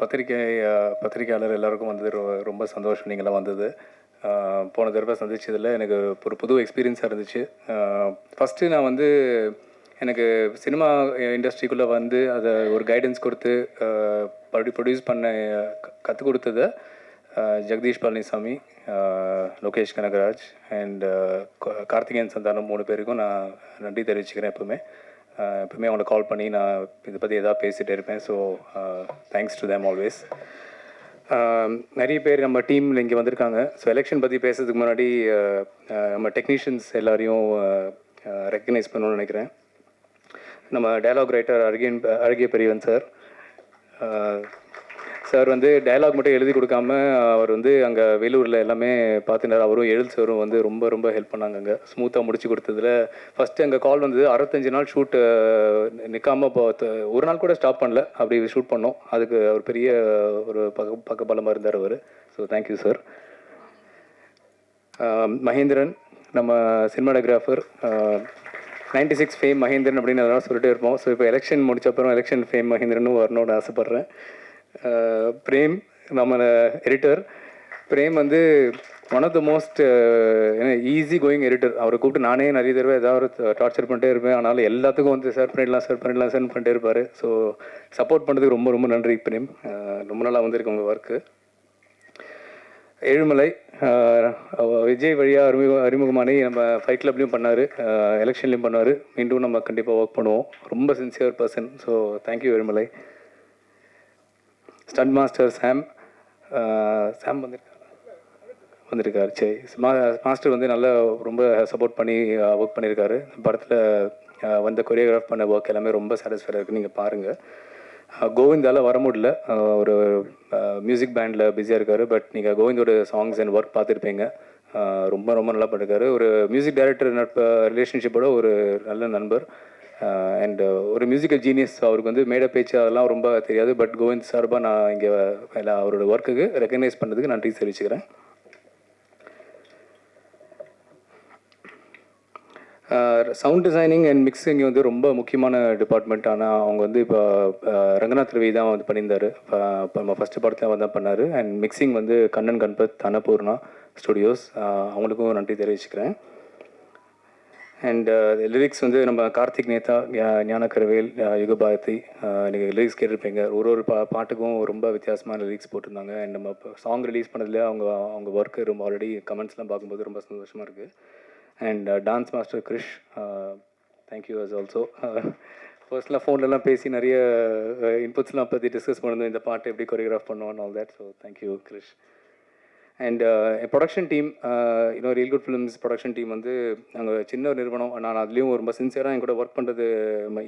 பத்திரிக்கையாளர் எல்லாருக்கும் வந்து ரொம்ப சந்தோஷம் நீங்களாம் வந்தது. போன தடவை சந்திச்சதில் எனக்கு ஒரு புது எக்ஸ்பீரியன்ஸாக இருந்துச்சு. ஃபஸ்ட்டு நான் வந்து எனக்கு சினிமா இண்டஸ்ட்ரிக்குள்ளே வந்து அதை ஒரு கைடன்ஸ் கொடுத்து ப்ரொடியூஸ் பண்ண கற்றுக் கொடுத்தது ஜெகதீஷ் பழனிசாமி, லோகேஷ் கனகராஜ் அண்ட் கார்த்திகேயன் சந்தானம் 3 பேருக்கும் நான் நன்றி தெரிவிச்சுக்கிறேன். எப்பவுமே அவங்களை கால் பண்ணி நான் இதை பற்றி எதாவது பேசிகிட்டே இருப்பேன். So thanks to them always. நிறைய பேர் நம்ம டீமில் இங்கே வந்திருக்காங்க. ஸோ எலெக்ஷன் பற்றி பேசுறதுக்கு முன்னாடி நம்ம டெக்னீஷியன்ஸ் எல்லாரையும் ரெக்கக்னைஸ் பண்ணணும்னு நினைக்கிறேன். நம்ம டயலாக் ரைட்டர் அழகிய பெரியவன் சார் வந்து டயலாக் மட்டும் எழுதி கொடுக்காம அவர் வந்து அங்கே வேலூரில் எல்லாமே பார்த்துட்டார். அவரும் சாரும் வந்து ரொம்ப ஹெல்ப் பண்ணாங்க. அங்கே ஸ்மூத்தாக முடிச்சு கொடுத்ததில் ஃபஸ்ட்டு அங்கே கால் வந்தது 65 நாள் ஷூட்டு நிற்காமல் ஒரு நாள் கூட ஸ்டாப் பண்ணல, அப்படி ஷூட் பண்ணோம். அதுக்கு அவர் பெரிய ஒரு பக்கபலமாக இருந்தார் அவர். So thank you sir. மகேந்திரன் நம்ம சினிமாட்டோகிராஃபர், 96 ஃபேம் மகேந்திரன் அப்படின்னு அதெல்லாம் சொல்லிட்டே இருப்போம். ஸோ இப்போ எலெக்ஷன் முடிச்சப்பறம் எலெக்ஷன் ஃபேம் மகேந்திரனும் வரணும்னு ஆசைப்பட்றேன். பிரேம் நம்ம எடிட்டர். பிரேம் வந்து one of the most easy going editor. அவரை கூப்பிட்டு நானே நிறைய தடவை ஏதாவது டார்ச்சர் பண்ணிட்டே இருப்பேன். ஆனாலும் எல்லாத்துக்கும் வந்து சார் பண்ணிட்டே இருப்பார். ஸோ சப்போர்ட் பண்ணுறதுக்கு ரொம்ப நன்றி பிரேம். ரொம்ப நாளாக வந்திருக்கு உங்கள் ஒர்க்கு. ஏழுமலை விஜய் வழியாக அறிமுகமானி நம்ம ஃபைட் கிளப்லேயும் பண்ணார், எலெக்ஷன்லேயும் பண்ணார். மீண்டும் நம்ம கண்டிப்பாக ஒர்க் பண்ணுவோம். ரொம்ப sincere person. So thank you Ezhumalai. Stunt master Sam வந்திருக்காரு. சரி, மாஸ்டர் வந்து நல்லா ரொம்ப சப்போர்ட் பண்ணி ஒர்க் பண்ணியிருக்காரு. படத்தில் வந்த கொரியோகிராஃப் பண்ண ஒர்க் எல்லாமே ரொம்ப சாட்டிஸ்ஃபைடாக இருக்குது. நீங்கள் பாருங்கள். கோவிந்தால் வர முடியல, ஒரு மியூசிக் பேண்டில் பிஸியாக இருக்கார். பட் நீங்கள் கோவிந்தோட சாங்ஸ் அண்ட் ஒர்க் பார்த்துருப்பீங்க. ரொம்ப நல்லா பண்ணியிருக்காரு. ஒரு மியூசிக் டைரக்டர் ரிலேஷன்ஷிப்போட ஒரு நல்ல நண்பர் அண்ட் ஒரு மியூசிக்கல் ஜீனியஸ். அவருக்கு வந்து மேடை பேச்சு அதெல்லாம் ரொம்ப தெரியாது. பட் கோவிந்த் சார்பாக நான் இங்கே அவரோட ஒர்க்குக்கு ரெக்கக்னைஸ் பண்ணதுக்கு நன்றி தெரிவிச்சுக்கிறேன். சவுண்ட் டிசைனிங் அண்ட் மிக்சிங் வந்து ரொம்ப முக்கியமான டிபார்ட்மெண்ட். ஆனால் அவங்க வந்து இப்போ ரங்கநாத் ரவி தான் வந்து பண்ணியிருந்தார். இப்போ நம்ம ஃபஸ்ட்டு படத்தில் வந்து பண்ணார். அண்ட் மிக்சிங் வந்து கண்ணன் கண்பத் அன்னபூர்ணா ஸ்டுடியோஸ், அவங்களுக்கும் நன்றி தெரிவிச்சுக்கிறேன். அண்ட் லிரிக்ஸ் வந்து நம்ம கார்த்திக் நேதா, ஞானக்கரவேல், யுகபாரதி. நீங்கள் லிரிக்ஸ் கேட்டிருப்பீங்க. ஒரு பாட்டுக்கும் ரொம்ப வித்தியாசமான லிரிக்ஸ் போட்டிருந்தாங்க. அண்ட் நம்ம இப்போ சாங் ரிலீஸ் பண்ணதில் அவங்க ஒர்க்கு ரொம்ப ஆல்ரெடி கமெண்ட்ஸ்லாம் பார்க்கும்போது ரொம்ப சந்தோஷமாக இருக்குது. And dance master Krish, thank you as also. ஃபர்ஸ்ட்லாம் ஃபோன்லலாம் பேசி நிறைய இன்புட்ஸ்லாம் பற்றி டிஸ்கஸ் பண்ணுவோம். இந்த பாட்டை எப்படி கொரியோகிராஃப் பண்ணுவோம் all that. So thank you Krish. And production team, இன்னும் real good films production team வந்து நாங்கள் சின்ன ஒரு நிறுவனம். நான் அதுலேயும் ரொம்ப சின்சியராக என் கூட ஒர்க் பண்ணுறது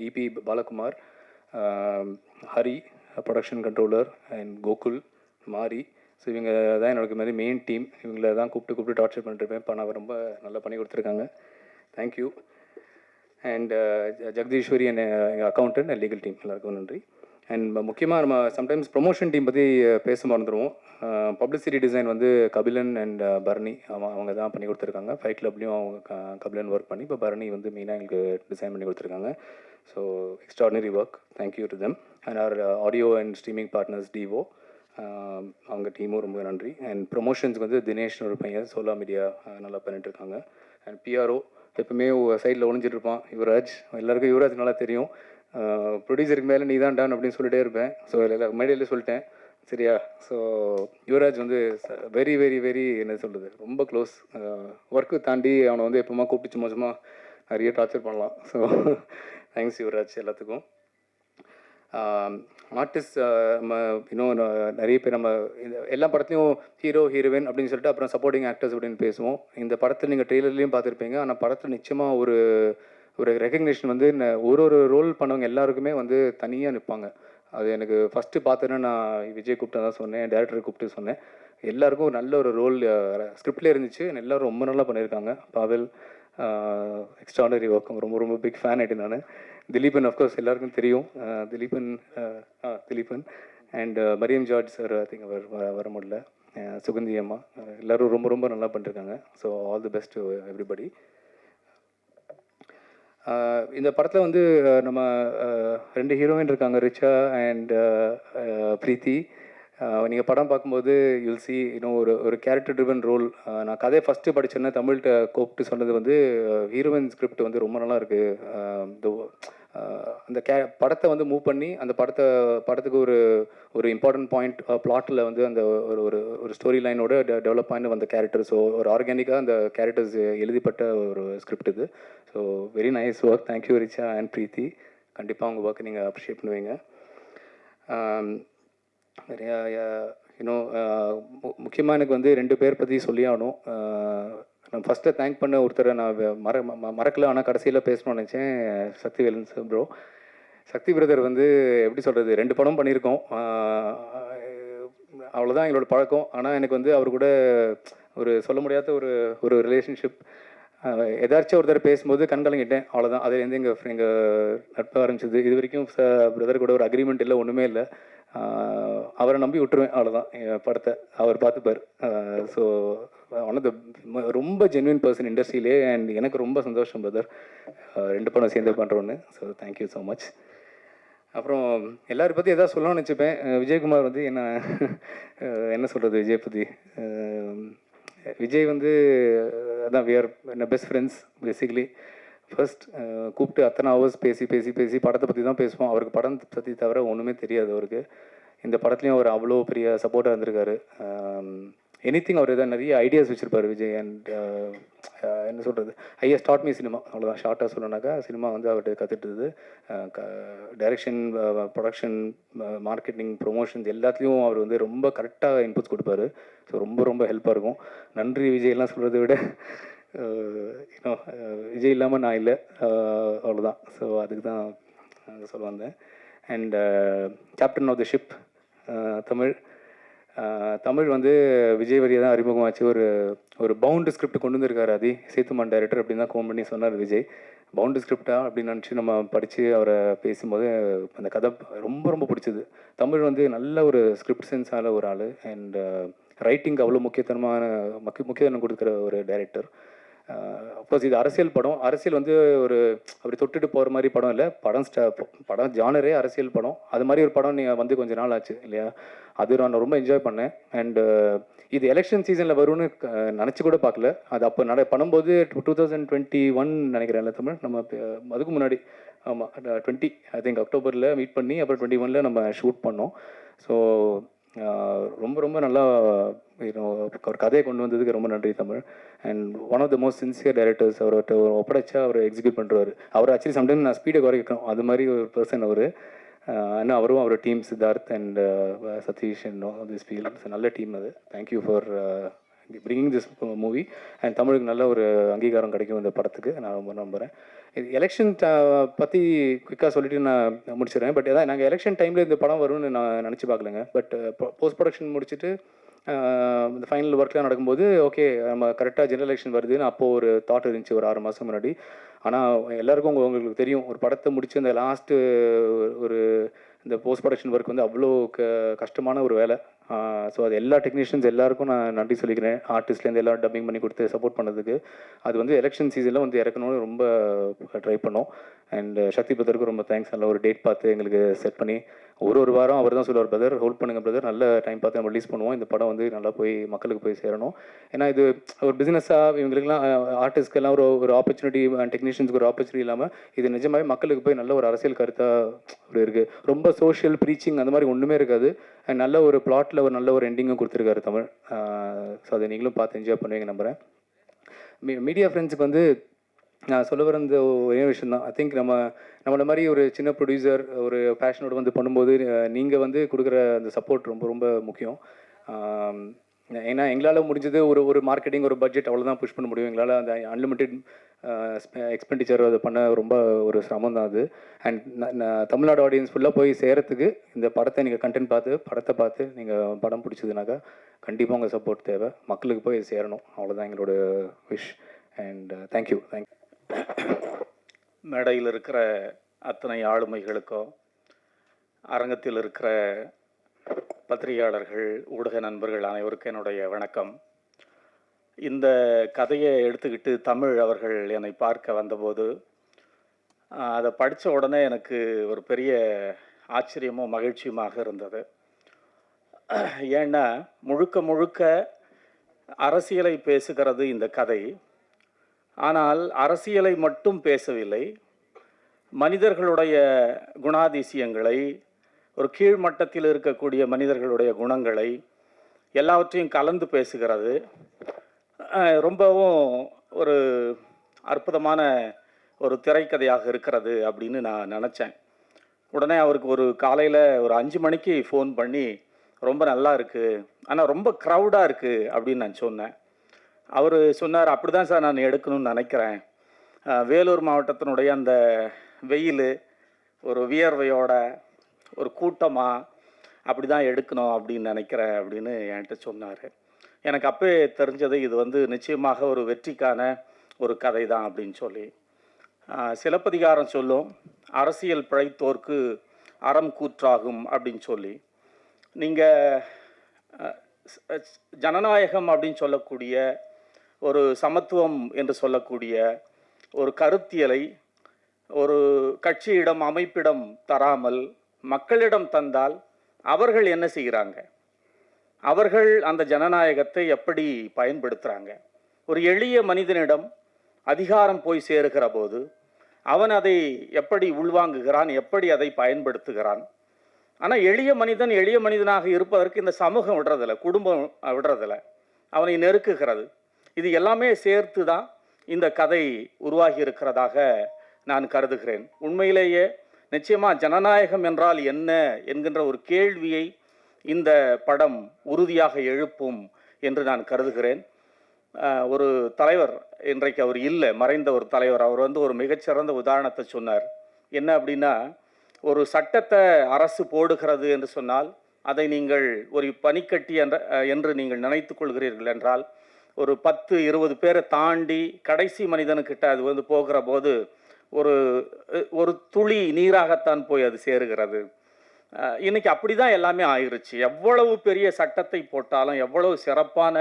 EB Balakumar, Hari production controller, and Gokul, மாரி. ஸோ இவங்க தான் என்னோட மாதிரி மெயின் டீம். இவங்கள தான் கூப்பிட்டு டார்ச்சர் பண்ணிட்டுருப்பேன். இப்போ நான் ரொம்ப நல்லா பண்ணி கொடுத்துருக்காங்க. தேங்க்யூ. அண்ட் ஜெகதீஸ்வரி அண்ட் எங்கள் அக்கௌண்டன்ட் அண்ட் லீகல் டீம் எல்லாருக்கும் நன்றி. அண்ட் முக்கியமாக நம்ம சம்டைம்ஸ் ப்ரொமோஷன் டீம் பற்றி பேச மறந்துடுவோம். பப்ளிசிட்டி டிசைன் வந்து கபிலன் அண்ட் பரணி அவங்க தான் பண்ணி கொடுத்துருக்காங்க. ஃபைட் கிளப்லேயும் அவங்க கபிலன் ஒர்க் பண்ணி இப்போ பரணி வந்து மெயினாக எங்களுக்கு டிசைன் பண்ணி கொடுத்துருக்காங்க. So extraordinary work. Thank you to them. And our audio and streaming partners Divo, அவங்க டீமும் ரொம்ப நன்றி. அண்ட் ப்ரொமோஷன்ஸ்க்கு வந்து தினேஷ் ஒரு பையன் சோலா மீடியா நல்லா பண்ணிட்டுருக்காங்க. அண்ட் பிஆர்ஓ எப்பவுமே சைடில் ஒழிஞ்சிட்ருப்பான் யுவராஜ். எல்லாருக்கும் யுவராஜ் நல்லா தெரியும். ப்ரொடியூசருக்கு மேலே நீ தான் டான் அப்படின்னு சொல்லிட்டே இருப்பேன். ஸோ மேடையிலே சொல்லிட்டேன் சரியா. ஸோ யுவராஜ் வந்து வெரி என்ன சொல்கிறது, ரொம்ப க்ளோஸ். ஒர்க்கு தாண்டி அவனை வந்து எப்போமா கூப்பிட்டு சும்மா நிறைய டார்ச்சர் பண்ணலாம். ஸோ தேங்க்ஸ் யுவராஜ் எல்லாத்துக்கும். ஆர்டிஸ்ட் நம்ம இன்னும் நிறைய பேர் நம்ம எல்லா படத்துலையும் ஹீரோ ஹீரோயின் அப்படின்னு சொல்லிட்டு அப்புறம் சப்போர்ட்டிங் ஆக்டர்ஸ் அப்படின்னு பேசுவோம். இந்த படத்தில் நீங்கள் ட்ரெய்லர்லேயும் பார்த்துருப்பீங்க. ஆனால் படத்தில் நிச்சயமாக ஒரு ரெகக்னேஷன் வந்து ஒரு ரோல் பண்ணவங்க எல்லாருக்குமே வந்து தனியாக நிற்பாங்க. அது எனக்கு ஃபஸ்ட்டு பார்த்தோன்னா நான் விஜய் கூப்பிட்டு தான் சொன்னேன், டேரக்டரை கூப்பிட்டு சொன்னேன். எல்லாருக்கும் நல்ல ஒரு ரோல் ஸ்கிரிப்ட்லேயே இருந்துச்சு. எல்லோரும் ரொம்ப நல்லா பண்ணியிருக்காங்க. Paval extraordinary work. ரொம்ப பிக் ஃபேன் ஆகிட்டேன் நான். திலீபன் அஃப்கோர்ஸ் எல்லாருக்கும் தெரியும். Dileepan and Mariam George sir I think அவர் வர முடியல. சுகந்தி அம்மா எல்லோரும் ரொம்ப நல்லா பண்ணிருக்காங்க. So all the best to everybody. இந்த படத்தில் வந்து நம்ம 2 ஹீரோயின் இருக்காங்க, ரிச்சா அண்ட் ப்ரீத்தி. நீங்கள் படம் பார்க்கும்போது யூல் சி இன்னும் ஒரு ஒரு கேரக்டர் ட்ரிவன் ரோல். நான் கதையை ஃபஸ்ட்டு படித்தேன்னா தமிழ்கிட்ட கூப்பிட்டு சொன்னது வந்து ஹீரோயின் ஸ்கிரிப்ட் வந்து ரொம்ப நல்லா இருக்குது. அந்த படத்தை வந்து மூவ் பண்ணி அந்த படத்துக்கு ஒரு ஒரு இம்பார்ட்டன்ட் பாயிண்ட் பிளாட்டில் வந்து அந்த ஒரு ஒரு ஒரு ஸ்டோரி லைனோட டெவலப் ஆகி வந்த கேரக்டர். ஸோ ஒரு ஆர்கானிக்காக அந்த கேரக்டர்ஸ் எழுதிப்பட்ட ஒரு ஸ்கிரிப்ட் இது. So very nice work. Thank you Richa and Preethi. கண்டிப்பாக உங்கள் ஒர்க்கை நீங்கள் அப்ரிஷியேட் பண்ணுவீங்க. நிறையா இன்னும் முக்கியமாக எனக்கு வந்து 2 பேர் பற்றி சொல்லி ஆகணும். நான் ஃபஸ்ட்டு தேங்க் பண்ண ஒருத்தரை நான் மறக்கல, ஆனால் கடைசியில் பேசணும்னு நினச்சேன். Sakthivelan sir bro. Sakthi brother வந்து எப்படி சொல்கிறது, 2 படம் பண்ணியிருக்கோம். அவ்வளோதான் எங்களோட பழக்கம். ஆனால் எனக்கு வந்து அவர் கூட ஒரு சொல்ல முடியாத ஒரு ஒரு ரிலேஷன்ஷிப். ஏதாச்சும் ஒரு தடவை பேசும்போது கண்கலங்கிட்டேன், அவ்வளோதான். அதுலேருந்து எங்கள் நட்பு ஆரம்பிச்சது. இது வரைக்கும் பிரதர் கூட ஒரு அக்ரிமெண்ட் இல்லை, ஒன்றுமே இல்லை. அவரை நம்பி விட்டுருவேன், அவ்வளோதான். என் படத்தை அவர் பார்த்துப்பார். ஸோ ஒன் ஆஃப் த ரொம்ப ஜென்வின் பர்சன் இண்டஸ்ட்ரியிலே. அண்ட் எனக்கு ரொம்ப சந்தோஷம் பிரதர், 2 படம் சேர்ந்து பண்ணுறோன்னு. So thank you so much. அப்புறம் எல்லாரும் பற்றி எதாவது சொல்லணும்னு நினச்சிப்பேன். விஜயகுமார் வந்து என்ன சொல்கிறது, விஜய் பற்றி. விஜய் வந்து அதான் we are best friends basically. First கூப்பிட்டு அத்தனை ஹவர்ஸ் பேசி பேசி பேசி படத்தை பற்றி தான் பேசுவோம். அவருக்கு படம் பற்றி தவிர ஒன்றுமே தெரியாது அவருக்கு. இந்த படத்துலையும் அவர் அவ்வளோ பெரிய சப்போர்ட்டாக இருந்திருக்காரு. எனிதிங் அவர் எதாவது நிறைய ஐடியாஸ் வச்சுருப்பார் விஜய். அண்ட் என்ன சொல்கிறது, ஐயா ஸ்டார்ட் மீ சினிமா, அவ்வளோதான். ஷார்ட்டாக சொல்லணுனாக்கா சினிமா வந்து அவர்கிட்ட கற்றுட்டுது. டைரக்ஷன், ப்ரொடக்ஷன், மார்க்கெட்டிங், ப்ரொமோஷன்ஸ் எல்லாத்துலேயும் அவர் வந்து ரொம்ப கரெக்டாக இன்புட்ஸ் கொடுப்பாரு. ஸோ ரொம்ப ரொம்ப ஹெல்ப்பாக இருக்கும். நன்றி விஜய்லாம் சொல்கிறத விட இன்னும் விஜய் இல்லாமல் நான் இல்லை, அவ்வளோதான். ஸோ அதுக்கு தான் சொல்ல வந்தேன். And captain of the ship Tamil வந்து விஜய் வரியை தான் அறிமுகமாச்சு. ஒரு பவுண்டு ஸ்கிரிப்ட் கொண்டு வந்திருக்காரு. சேத்துமான் டைரக்டர் அப்படின்னு தான் ஃபோன் பண்ணி சொன்னார் விஜய். பவுண்டு ஸ்கிரிப்டா அப்படின்னு நினச்சி நம்ம படித்து அவரை பேசும்போது அந்த கதை ரொம்ப ரொம்ப பிடிச்சது. தமிழ் வந்து நல்ல ஒரு ஸ்கிரிப்ட் சென்ஸான ஒரு ஆள். அண்ட் ரைட்டிங்க்கு அவ்வளோ முக்கியத்துவம் கொடுக்குற ஒரு டைரக்டர். அஃப்கோர்ஸ் இது அரசியல் படம். அரசியல் வந்து ஒரு அப்படி தொட்டுட்டு போகிற மாதிரி படம் இல்லை. படம் ஜானரே அரசியல் படம். அது மாதிரி ஒரு படம் நீங்கள் வந்து கொஞ்சம் நாள் ஆச்சு இல்லையா? அது நான் ரொம்ப என்ஜாய் பண்ணேன். அண்டு இது எலெக்ஷன் சீசனில் வரும்னு நினச்சி கூட பார்க்கல. அது அப்போ பண்ணும்போது 2021 நினைக்கிறேன் இல்லை தமிழ். நம்ம அதுக்கு முன்னாடி ஆமாம் 20 ஐ திங்க் அக்டோபரில் மீட் பண்ணி அப்புறம் 21 நம்ம ஷூட் பண்ணோம். ஸோ ரொம்ப ரொம்ப நல்லா ஒரு கதையை கொண்டு வந்ததுக்கு ரொம்ப நன்றி Tamil. And one of the most sincere directors. அவர்கிட்ட ஒரு ஒப்படைச்சா அவர் எக்ஸிக்யூட் பண்ணுறாரு. அவர் ஆக்சுவலி சம்டைம் நான் ஸ்பீடை குறைக்கணும், அது மாதிரி ஒரு பர்சன் அவர். ஆனால் அவரும் அவர் team Siddharth and Satish and this feel நல்ல டீம். அது thank you for bringing this movie. And தமிழுக்கு நல்ல ஒரு அங்கீகாரம் கிடைக்கும் இந்த படத்துக்கு, நான் ரொம்ப நம்புகிறேன். இது எலெக்ஷன் பற்றி குயிக்காக சொல்லிட்டு நான் முடிச்சிடுறேன். பட் அதான் நாங்கள் எலெக்ஷன் டைமில் இந்த படம் வரும்னு நான் நினச்சி பார்க்கலங்க. பட் போஸ்ட் ப்ரொடக்ஷன் முடிச்சுட்டு இந்த ஃபைனல் ஒர்க்லாம் நடக்கும்போது ஓகே நம்ம கரெக்டாக ஜெனரல் எலெக்ஷன் வருதுன்னு அப்போது ஒரு தாட் இருந்துச்சு ஒரு 6 மாதம் முன்னாடி. ஆனால் எல்லாருக்கும் உங்களுக்கு தெரியும், ஒரு படத்தை முடிச்சு அந்த லாஸ்ட்டு ஒரு இந்த போஸ்ட் ப்ரொடக்ஷன் ஒர்க் வந்து அவ்வளோ கஷ்டமான ஒரு வேலை. ஸோ அது எல்லா டெக்னீஷியன்ஸ் எல்லாருக்கும் நான் நன்றி சொல்லிக்கிறேன். ஆர்டிஸ்ட்லேருந்து எல்லோரும் டப்பிங் பண்ணி கொடுத்து சப்போர்ட் பண்ணதுக்கு. அது வந்து எலெக்ஷன் சீசனில் வந்து இறக்கணும்னு ரொம்ப ட்ரை பண்ணோம். அண்ட் சக்தி பிரதருக்கு ரொம்ப தேங்க்ஸ். நல்ல ஒரு டேட் பார்த்து எங்களுக்கு செட் பண்ணி ஒரு வாரம் அவர் தான் சொல்லுவார், பிரதர் ஹோல்ட் பண்ணுங்கள் பிரதர், நல்ல டைம் பார்த்து நம்ம ரிலீஸ் பண்ணுவோம், இந்த படம் வந்து நல்லா போய் மக்களுக்கு போய் சேரணும். ஏன்னா இது ஒரு பிஸ்னஸாக இவங்களுக்குலாம் ஆர்டிஸ்ட்கெல்லாம் ஒரு ஆப்பர்ச்சுனிட்டி, டெக்னீஷியன்ஸுக்கு ஒரு ஆப்பர்ச்சுனிட்டி இல்லாமல் இது நிஜமாகவே மக்களுக்கு போய் நல்ல ஒரு அரசியல் கருத்தாக ஒரு இருக்குது. ரொம்ப சோஷியல் ப்ரீச்சிங் அந்த மாதிரி ஒன்றுமே இருக்காது. அண்ட் நல்ல ஒரு பிளாட்டில் ஒரு நல்ல ஒரு எண்டிங்கும் கொடுத்துருக்காரு தமிழ். ஸோ அதை நீங்களும் பார்த்து என்ஜாய் பண்ணுவீங்க நம்புகிறேன். மீடியா ஃப்ரெண்ட்ஸுக்கு வந்து நான் சொல்ல வர இந்த ஒரே விஷயம் தான். ஐ திங்க் நம்மளை மாதிரி ஒரு சின்ன ப்ரொடியூசர் ஒரு பேஷனோடு வந்து பண்ணும்போது நீங்கள் வந்து கொடுக்குற அந்த சப்போர்ட் ரொம்ப ரொம்ப முக்கியம். ஏன்னா எங்களால் முடிஞ்சது ஒரு மார்க்கெட்டிங், ஒரு பட்ஜெட் அவ்வளோதான் புஷ் பண்ண முடியும். எங்களால் அந்த அன்லிமிட்டெட் எக்ஸ்பெண்டிச்சர் அதை பண்ண ரொம்ப ஒரு சிரமம் தான் அது. அண்ட் தமிழ்நாடு ஆடியன்ஸ் ஃபுல்லாக போய் சேரத்துக்கு இந்த படத்தை நீங்கள் படத்தை பார்த்து நீங்கள் படம் பிடிச்சதுனாக்கா கண்டிப்பாக உங்கள் சப்போர்ட் தேவை. மக்களுக்கு போய் சேரணும், அவ்வளோதான் எங்களோட விஷ். And thank you. மேடையில் இருக்கிற அத்தனை ஆளுமைகளுக்கோ, அரங்கத்தில் இருக்கிற பத்திரிகையாளர்கள், ஊடக நண்பர்கள் அனைவருக்கும் என்னுடைய வணக்கம். இந்த கதையை எடுத்துக்கிட்டு தமிழ் அவர்கள் என்னை பார்க்க வந்தபோது அதை படித்த உடனே எனக்கு ஒரு பெரிய ஆச்சரியமும் மகிழ்ச்சியுமாக இருந்தது. ஏன்னா முழுக்க முழுக்க அரசியலை பேசுகிறது இந்த கதை. ஆனால் அரசியலை மட்டும் பேசவில்லை, மனிதர்களுடைய குணாதிசயங்களை, ஒரு கீழ்மட்டத்தில் இருக்கக்கூடிய மனிதர்களுடைய குணங்களை எல்லாவற்றையும் கலந்து பேசுகிறது. ரொம்பவும் ஒரு அற்புதமான ஒரு திரைக்கதையாக இருக்கிறது அப்படின்னு நான் நினச்சேன். உடனே அவருக்கு ஒரு காலையில் ஒரு 5 மணிக்கு ஃபோன் பண்ணி, ரொம்ப நல்லா இருக்குது, ஆனால் ரொம்ப க்ரௌடாக இருக்குது அப்படின்னு நான் சொன்னேன். அவர் சொன்னார், அப்படி தான் சார் நான் எடுக்கணும்னு நினைக்கிறேன். வேலூர் மாவட்டத்தினுடைய அந்த வெயில், ஒரு வியர்வையோட ஒரு கூட்டமாக அப்படி தான் எடுக்கணும் அப்படின்னு நினைக்கிறேன் அப்படின்னு என்கிட்ட சொன்னார். எனக்கு அப்பவே தெரிஞ்சது, இது வந்து நிச்சயமாக ஒரு வெற்றிக்கான ஒரு கதை தான் அப்படின்னு சொல்லி. சிலப்பதிகாரம் சொல்லும், அரசியல் பிழைத்தோர்க்கு அறம் கூற்றாகும் அப்படின்னு சொல்லி. நீங்கள் ஜனநாயகம் அப்படின்னு சொல்லக்கூடிய, ஒரு சமத்துவம் என்று சொல்லக்கூடிய ஒரு கருத்தியலை ஒரு கட்சியிடம் அமைப்பிடம் தராமல் மக்களிடம் தந்தால் அவர்கள் என்ன செய்கிறாங்க, அவர்கள் அந்த ஜனநாயகத்தை எப்படி பயன்படுத்துகிறாங்க? ஒரு எளிய மனிதனிடம் அதிகாரம் போய் சேருகிற போது அவன் அதை எப்படி உள்வாங்குகிறான், எப்படி அதை பயன்படுத்துகிறான்? ஆனால் எளிய மனிதன் எளிய மனிதனாக இருப்பதற்கு இந்த சமூகம் விடுறதில்லை, குடும்பம் விடுறதில்லை, அவனை நெருக்குகிறது. இது எல்லாமே சேர்த்து தான் இந்த கதை உருவாகி இருக்கிறதாக நான் கருதுகிறேன். உண்மையிலேயே நிச்சயமாக ஜனநாயகம் என்றால் என்ன என்கின்ற ஒரு கேள்வியை இந்த படம் உறுதியாக எழுப்பும் என்று நான் கருதுகிறேன். ஒரு தலைவர், இன்றைக்கு அவர் இல்லை, மறைந்த ஒரு தலைவர், அவர் வந்து ஒரு மிகச்சிறந்த உதாரணத்தை சொன்னார். என்ன அப்படின்னா, ஒரு சட்டத்தை அரசு போடுகிறது என்று சொன்னால் அதை நீங்கள் ஒரு பனிக்கட்டி என்று நீங்கள் நினைத்து கொள்கிறீர்கள் என்றால், ஒரு 10-20 பேரை தாண்டி கடைசி மனிதனுக்கிட்ட அது வந்து போகிற போது ஒரு துளி நீராகத்தான் போய் அது சேருகிறது. இன்னைக்கு அப்படி தான் எல்லாமே ஆயிடுச்சு. எவ்வளவு பெரிய சட்டத்தை போட்டாலும், எவ்வளவு சிறப்பான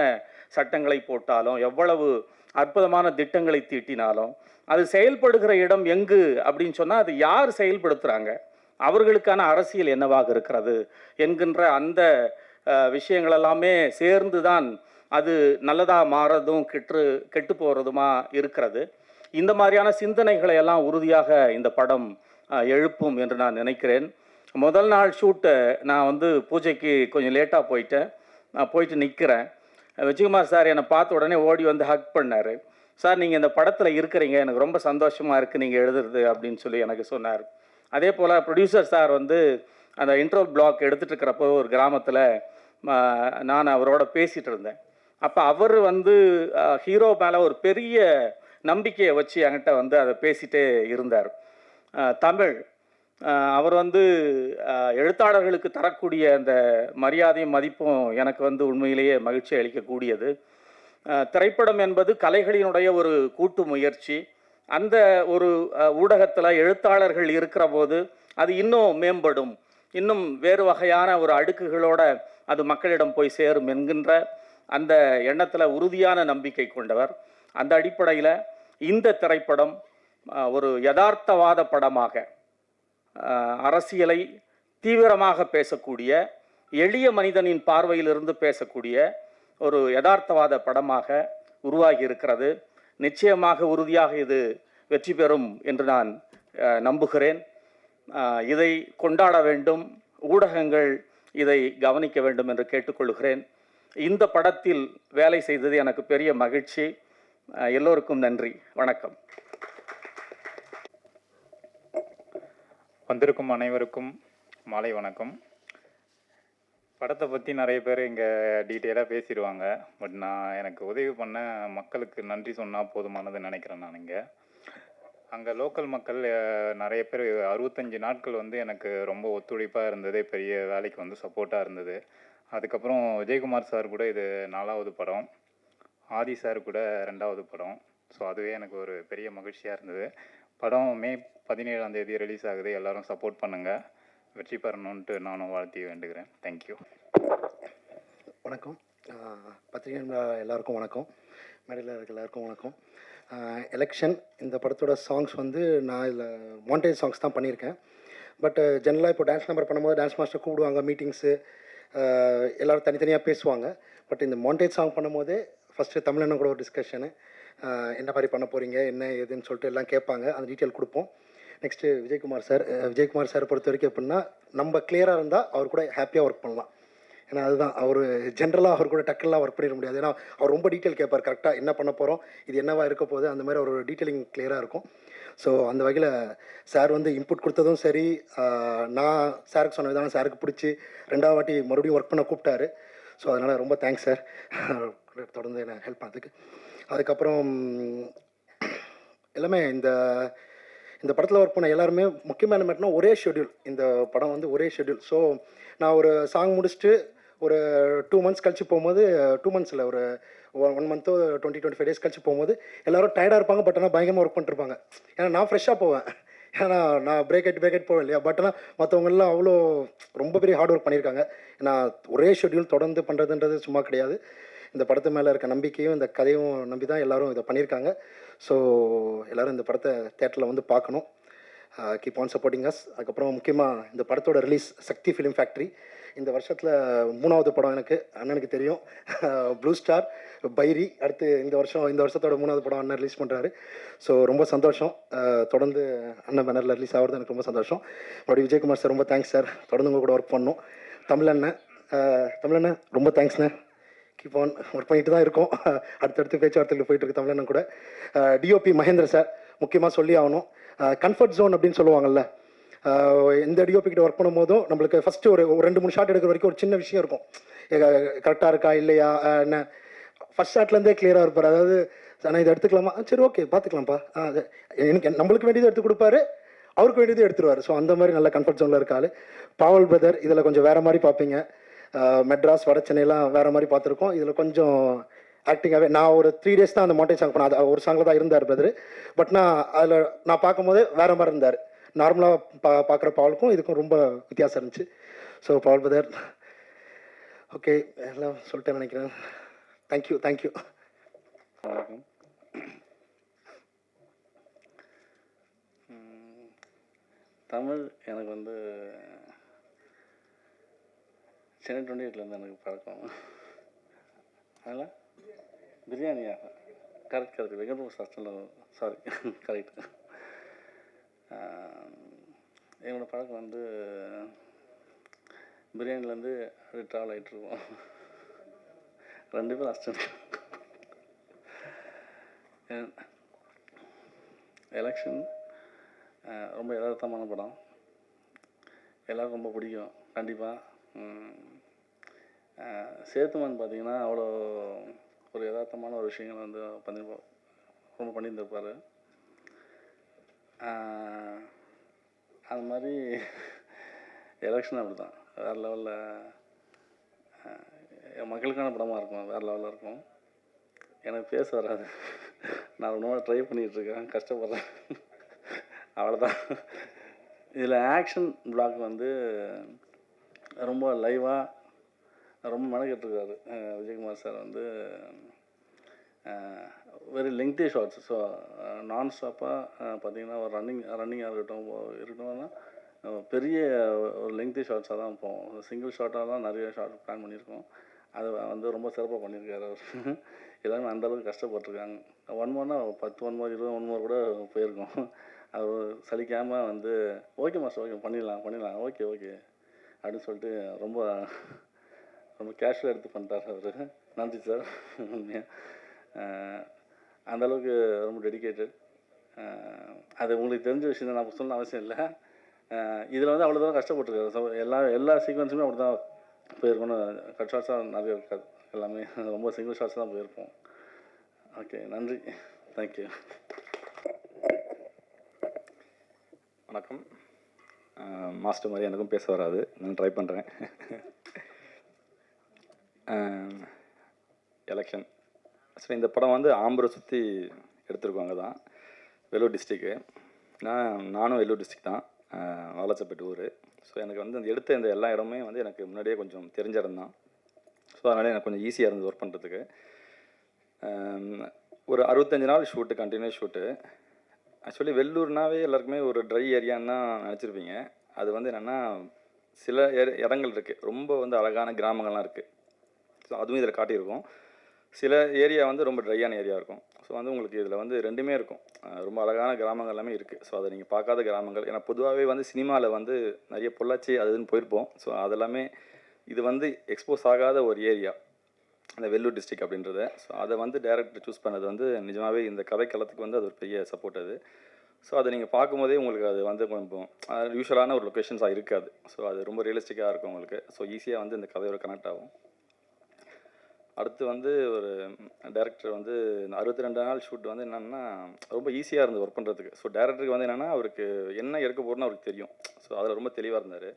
சட்டங்களை போட்டாலும், எவ்வளவு அற்புதமான திட்டங்களை தீட்டினாலும், அது செயல்படுகிற இடம் எங்கு அப்படின்னு சொன்னால், அது யார் செயல்படுத்துகிறாங்க, அவர்களுக்கான அரசியல் என்னவாக இருக்கிறது என்கின்ற அந்த விஷயங்கள் எல்லாமே சேர்ந்து தான் அது நல்லதாக மாறதும் கெட்டு போகிறதுமா இருக்கிறது. இந்த மாதிரியான சிந்தனைகளை எல்லாம் உறுதியாக இந்த படம் எழுப்பும் என்று நான் நினைக்கிறேன். முதல் நாள் ஷூட்டை நான் வந்து பூஜைக்கு கொஞ்சம் லேட்டாக போயிட்டேன். நான் போயிட்டு நிற்கிறேன். விஜயகுமார் சார் என்னை பார்த்த உடனே ஓடி வந்து ஹக் பண்ணார். சார், நீங்கள் இந்த படத்தில் இருக்கிறீங்க, எனக்கு ரொம்ப சந்தோஷமாக இருக்குது நீங்கள் எழுதுறது அப்படின்னு சொல்லி எனக்கு சொன்னார். அதே போல் ப்ரொடியூசர் சார் வந்து அந்த இன்ட்ரோ பிளாக் எடுத்துகிட்டு இருக்கிறப்போ ஒரு கிராமத்தில் நான் அவரோட பேசிகிட்டு இருந்தேன். அப்போ அவர் வந்து ஹீரோ மேலே ஒரு பெரிய நம்பிக்கையை வச்சு என்கிட்ட வந்து அதை பேசிகிட்டே இருந்தார். தமிழ் அவர் வந்து எழுத்தாளர்களுக்கு தரக்கூடிய அந்த மரியாதையும் மதிப்பும் எனக்கு வந்து உண்மையிலேயே மகிழ்ச்சி அளிக்கக்கூடியது. திரைப்படம் என்பது கலைகளினுடைய ஒரு கூட்டு முயற்சி. அந்த ஒரு ஊடகத்தில் எழுத்தாளர்கள் இருக்கிற போது அது இன்னும் மேம்படும், இன்னும் வேறு வகையான ஒரு அடுக்குகளோட அது மக்களிடம் போய் சேரும் என்கின்ற அந்த எண்ணத்தில் உறுதியான நம்பிக்கை கொண்டவர். அந்த அடிப்படையில் இந்த திரைப்படம் ஒரு யதார்த்தவாத படமாக, அரசியலை தீவிரமாக பேசக்கூடிய, எளிய மனிதனின் பார்வையிலிருந்து பேசக்கூடிய ஒரு யதார்த்தவாத படமாக உருவாகி இருக்கிறது. நிச்சயமாக உறுதியாக இது வெற்றி பெறும் என்று நான் நம்புகிறேன். இதை கொண்டாட வேண்டும், ஊடகங்கள் இதை கவனிக்க வேண்டும் என்று கேட்டுக்கொள்கிறேன். இந்த படத்தில் வேலை செய்தது எனக்கு பெரிய மகிழ்ச்சி. எல்லோருக்கும் நன்றி, வணக்கம். வந்திருக்கும் அனைவருக்கும் மாலை வணக்கம். படத்தை பற்றி நிறைய பேர் இங்கே டீட்டெயிலாக பேசிடுவாங்க. பட் எனக்கு உதவி பண்ண மக்களுக்கு நன்றி சொன்னால் போதுமானது நினைக்கிறேன். நான் இங்கே அங்கே லோக்கல் மக்கள் நிறைய பேர் 65 நாட்கள் வந்து எனக்கு ரொம்ப ஒத்துழைப்பாக இருந்தது, பெரிய வேலைக்கு வந்து சப்போர்ட்டாக இருந்தது. அதுக்கப்புறம் விஜயகுமார் சார் கூட இது 4வது படம், ஆதி சார் கூட 2வது படம். ஸோ அதுவே எனக்கு ஒரு பெரிய மகிழ்ச்சியாக இருந்தது. படம் மே 17ஆம் தேதி ரிலீஸ் ஆகுது. எல்லோரும் சப்போர்ட் பண்ணுங்கள், வெற்றி பெறணுன்ட்டு நானும் வாழ்த்தி வேண்டுகிறேன். தேங்க்யூ. வணக்கம். பத்திரிகை எல்லாருக்கும் வணக்கம், மேடையில் இருக்க எல்லாருக்கும் வணக்கம். எலெக்ஷன் இந்த படத்தோட சாங்ஸ் வந்து நான் இதில் மாண்டேஜ் சாங்ஸ் தான் பண்ணியிருக்கேன். பட் ஜென்ரலாக இப்போ டான்ஸ் நம்பர் பண்ணும்போது டான்ஸ் மாஸ்டர் கூப்பிடுவாங்க, மீட்டிங்ஸு, எல்லோரும் தனித்தனியாக பேசுவாங்க. பட் இந்த மாண்டேஜ் சாங் பண்ணும்போதே ஃபஸ்ட்டு தமிழண்ணன் கூட ஒரு டிஸ்கஷனு, என்ன மாதிரி பண்ண போகிறீங்க, என்ன ஏதுன்னு சொல்லிட்டு எல்லாம் கேட்பாங்க. அந்த டீட்டெயில் கொடுப்போம். நெக்ஸ்ட்டு விஜயகுமார் சார் பொறுத்த வரைக்கும் எப்படின்னா, நம்ம கிளியராக இருந்தால் அவர் கூட ஹாப்பியாக ஒர்க் பண்ணலாம். ஏன்னா அதுதான் அவர் ஜென்ரலாக அவர் கூட டக்குலாம் ஒர்க் பண்ணிட முடியாது. ஏன்னா அவர் ரொம்ப டீட்டெயில் கேட்பார், கரெக்டாக என்ன பண்ண போகிறோம், இது என்னவா இருக்க போகுது, அந்த மாதிரி ஒரு டீட்டெயிலிங் கிளியராக இருக்கும். ஸோ அந்த வகையில் சார் வந்து இன்புட் கொடுத்ததும் சரி, நான் சாருக்கு சொன்ன விதம் சாருக்கு பிடிச்சி 2வது வாட்டி மறுபடியும் ஒர்க் பண்ண கூப்பிட்டாரு. ஸோ அதனால் ரொம்ப தேங்க்ஸ் சார், தொடர்ந்து என்ன ஹெல்ப் பண்ணதுக்கு. அதுக்கப்புறம் எல்லாமே இந்த படத்தில் ஒர்க் பண்ண எல்லாருமே முக்கியமான மேட்டர்னா ஒரே ஷெட்யூல். இந்த படம் வந்து ஒரே ஷெட்யூல். ஸோ நான் ஒரு சாங் முடிச்சுட்டு ஒரு 2 months கழிச்சு போகும்போது, 2 months இல்லை, ஒரு 1 month 20-25 days கழிச்சு போகும்போது எல்லோரும் டயர்டாக இருப்பாங்க. பட் ஆனால் பயங்கரமாக ஒர்க் பண்ணிருப்பாங்க. ஏன்னா நான் ஃப்ரெஷ்ஷாக போவேன், ஏன்னா நான் பிரேக் ஆகிட்டு போவேன் இல்லையா. பட் ஆனால் மற்றவங்கெல்லாம் அவ்வளோ ரொம்ப பெரிய ஹார்ட் ஒர்க் பண்ணியிருக்காங்க. ஏன்னா ஒரே ஷெட்யூல் தொடர்ந்து பண்ணுறதுன்றது சும்மா கிடையாது. இந்த படத்து மேலே இருக்க நம்பிக்கையும் இந்த கதையும் நம்பி தான் எல்லோரும் இதை பண்ணியிருக்காங்க. ஸோ எல்லோரும் இந்த படத்தை தேட்டரில் வந்து பார்க்கணும். Keep on supporting us. அதுக்கப்புறம் முக்கியமாக இந்த படத்தோட ரிலீஸ் சக்தி ஃபிலிம் ஃபேக்ட்ரி இந்த வருஷத்தில் 3வது படம் எனக்கு அண்ணனுக்கு தெரியும், ப்ளூ ஸ்டார் பைரி. அடுத்து இந்த வருஷத்தோட 3வது படம் அண்ணன் ரிலீஸ் பண்ணுறாரு. ஸோ ரொம்ப சந்தோஷம். தொடர்ந்து அண்ணன் பேனரில் ரிலீஸ் ஆகிறது எனக்கு ரொம்ப சந்தோஷம். மறுபடியும் விஜயகுமார் சார் ரொம்ப தேங்க்ஸ் சார், தொடர்ந்து உங்கள் கூட ஒர்க் பண்ணணும். தமிழண்ணன் ரொம்ப தேங்க்ஸ்ண்ணே. கீப் ஆன் ஒர்க் பண்ணிட்டு தான் இருக்கோம். அடுத்தடுத்து பேச்சுவார்த்தைகள் போயிட்டுருக்கு தமிழண்ணன் கூட. டிஓபி மகேந்திர சார் முக்கியமாக சொல்லி ஆகணும். கம்ஃபர்ட் ஜோன் அப்படின்னு சொல்லுவாங்கள்ல, எந்த டிஓபி கிட்ட ஒர்க் பண்ணும்போதும் நம்மளுக்கு ஃபஸ்ட்டு ஒரு 2-3 ஷாட் எடுக்கிற வரைக்கும் ஒரு சின்ன விஷயம் இருக்கும், கரெக்டாக இருக்கா இல்லையா என்ன. ஃபஸ்ட் ஷாட்லேருந்தே கிளியராக இருப்பார். அதாவது நான் இதை எடுத்துக்கலாமா, சரி ஓகே பார்த்துக்கலாம்ப்பா, எனக்கு நம்மளுக்கு வேண்டியது எடுத்து கொடுப்பாரு, அவருக்கு வேண்டியது எடுத்துருவார். ஸோ அந்த மாதிரி நல்ல கம்ஃபர்ட் ஜோனில் இருக்காரு. பாவல் பிரதர் இதில் கொஞ்சம் வேறு மாதிரி பார்ப்பீங்க. மெட்ராஸ் வட சென்னையெல்லாம் வேறு மாதிரி பார்த்துருக்கோம். இதில் கொஞ்சம் ஆக்டிங்காகவே நான் ஒரு 3 days தான் அந்த மாண்டேஜ் சாங் பண்ணேன். அது ஒரு சாங்கில் தான் இருந்தார் பிரதர். பட் நான் பார்க்கும்போதே வேறு மாதிரி இருந்தார். நார்மலாக பார்க்குற பாவலுக்கும் இதுக்கும் ரொம்ப வித்தியாசம் இருந்துச்சு. ஸோ பாவல் பிரதர் ஓகே, எல்லாம் சொல்லிட்டேன் நினைக்கிறேன். தேங்க்யூ. வணக்கம். தமிழ் எனக்கு வந்து சென்னை 28லேருந்து எனக்கு பழக்கம். அதனால் பிரியாணியா, கரெக்ட் வெங்கட்பிரபு சாஸ்திரம், சாரி கரெக்ட். என்னோடய பழக்கம் வந்து பிரியாணிலேருந்து அப்படி ட்ராவல் ஆகிட்டுருக்கோம். 2 பேரும் அசிஸ்டன்ட். எலெக்ஷன் ரொம்ப யதார்த்தமான படம், எல்லோரும் ரொம்ப பிடிக்கும் கண்டிப்பாக. சேத்துமான் பார்த்தீங்கன்னா அவ்வளோ ஒரு யதார்த்தமான ஒரு விஷயங்கள் வந்து ரொம்ப பண்ணியிருந்திருப்பார். அது மாதிரி எலெக்ஷன் அப்படி தான், வேறு லெவலில் என் மக்களுக்கான படமாக இருக்கும், வேறு லெவலில் இருக்கும். எனக்கு பேச வராது, நான் ரொம்ப நாள் ட்ரை பண்ணிகிட்ருக்கேன், கஷ்டப்படுறேன், அவ்வளோதான். இதில் ஆக்ஷன் பிளாக் வந்து ரொம்ப லைவாக ரொம்ப மெனக்கெட்டுருக்காரு விஜயகுமார் சார். வந்து வெரி லெங்க்தி ஷார்ட்ஸ். ஸோ நான் ஸ்டாப்பாக பார்த்தீங்கன்னா ஒரு ரன்னிங்காக இருக்கட்டும்னா பெரிய ஒரு லெங்க்தி ஷார்ட்ஸாக தான் போவோம். சிங்கிள் ஷார்ட்டாக தான் நிறைய ஷார்ட் பிளான் பண்ணியிருக்கோம். அதை வந்து ரொம்ப சிறப்பாக பண்ணியிருக்காரு அவர். எல்லாருமே அந்தளவுக்கு கஷ்டப்பட்டுருக்காங்க. 1 more 10 1 more 20 1 more கூட போயிருக்கோம். அது சலிக்காமல் வந்து ஓகே மாஸ்டர், ஓகே பண்ணிடலாம் ஓகே அப்படின்னு சொல்லிட்டு ரொம்ப கேஷுவலாக எடுத்து பண்ணிட்டார் அவர். நன்றி சார். அந்தளவுக்கு ரொம்ப டெடிக்கேட்டட். அது உங்களுக்கு தெரிஞ்ச விஷயம் தான், நான் சொல்லணும் அவசியம் இல்லை. இதில் வந்து அவ்வளோ தான் கஷ்டப்பட்டுருக்காரு. ஸோ எல்லா சீக்வன்ஸுமே அப்படி தான் போயிருக்கணும். கட் ஷார்ட்ஸாக நிறைய இருக்காது, எல்லாமே ரொம்ப சிங்கிள் ஷார்ட்ஸ் தான் போயிருப்போம். ஓகே, நன்றி, தேங்க்யூ. வணக்கம். மாஸ்டர் மாதிரி எனக்கும் பேச வராது, நான் ட்ரை பண்ணுறேன். எலெக்ஷன் ஆக்சுவலி இந்த படம் வந்து ஆம்பூரை சுற்றி எடுத்திருக்கோங்க தான், வெள்ளூர் டிஸ்ட்ரிக்கு. நானும் வெள்ளூர் டிஸ்ட்ரிக் தான், வாலாச்சப்பேட்டு ஊர். ஸோ எனக்கு வந்து அந்த எடுத்த இந்த எல்லா இடமே வந்து எனக்கு முன்னாடியே கொஞ்சம் தெரிஞ்ச இடம் தான். ஸோ அதனால் எனக்கு கொஞ்சம் ஈஸியாக இருந்தது ஒர்க் பண்ணுறதுக்கு. ஒரு 65 நாள் ஷூட்டு, கண்டினியூஸ் ஷூட்டு. ஆக்சுவலி வெள்ளூர்னாவே எல்லாருக்குமே ஒரு ட்ரை ஏரியான்னு தான் நினச்சிருப்பீங்க. அது வந்து என்னென்னா சில இடங்கள் இருக்குது, ரொம்ப வந்து அழகான கிராமங்கள்லாம் இருக்குது. ஸோ அதுவும் இதில் காட்டியிருக்கோம். சில ஏரியா வந்து ரொம்ப ட்ரையான ஏரியா இருக்கும். ஸோ வந்து உங்களுக்கு இதில் வந்து ரெண்டுமே இருக்கும். ரொம்ப அழகான கிராமங்கள் எல்லாமே இருக்குது. ஸோ அதை நீங்கள் பார்க்காத கிராமங்கள், ஏன்னா பொதுவாகவே வந்து சினிமாவில் வந்து நிறைய பொள்ளாச்சி அது இதுன்னு போயிருப்போம். ஸோ அதெல்லாமே இது வந்து எக்ஸ்போஸ் ஆகாத ஒரு ஏரியா, அந்த வெள்ளூர் டிஸ்ட்ரிக்ட் அப்படின்றத. ஸோ அதை வந்து டேரக்டர் சூஸ் பண்ணது வந்து நிஜமாகவே இந்த கதைக்களத்துக்கு வந்து அது ஒரு பெரிய சப்போர்ட் அது. ஸோ அதை நீங்கள் பார்க்கும்போதே உங்களுக்கு அது வந்து கொஞ்சம் யூஷுவலான ஒரு லொக்கேஷன்ஸாக இருக்காது. ஸோ அது ரொம்ப ரியலிஸ்டிக்காக இருக்கும் உங்களுக்கு. ஸோ ஈஸியாக வந்து இந்த கதையோட கனெக்ட் ஆகும். அடுத்து வந்து ஒரு டேரக்டர் வந்து 62 நாள் ஷூட் வந்து என்னென்னா ரொம்ப ஈஸியாக இருந்தது ஒர்க் பண்ணுறதுக்கு. ஸோ டேரக்டருக்கு வந்து என்னென்னா அவருக்கு என்ன எடுக்க போகிறோன்னு அவருக்கு தெரியும். ஸோ அதில் ரொம்ப தெளிவாக இருந்தார்.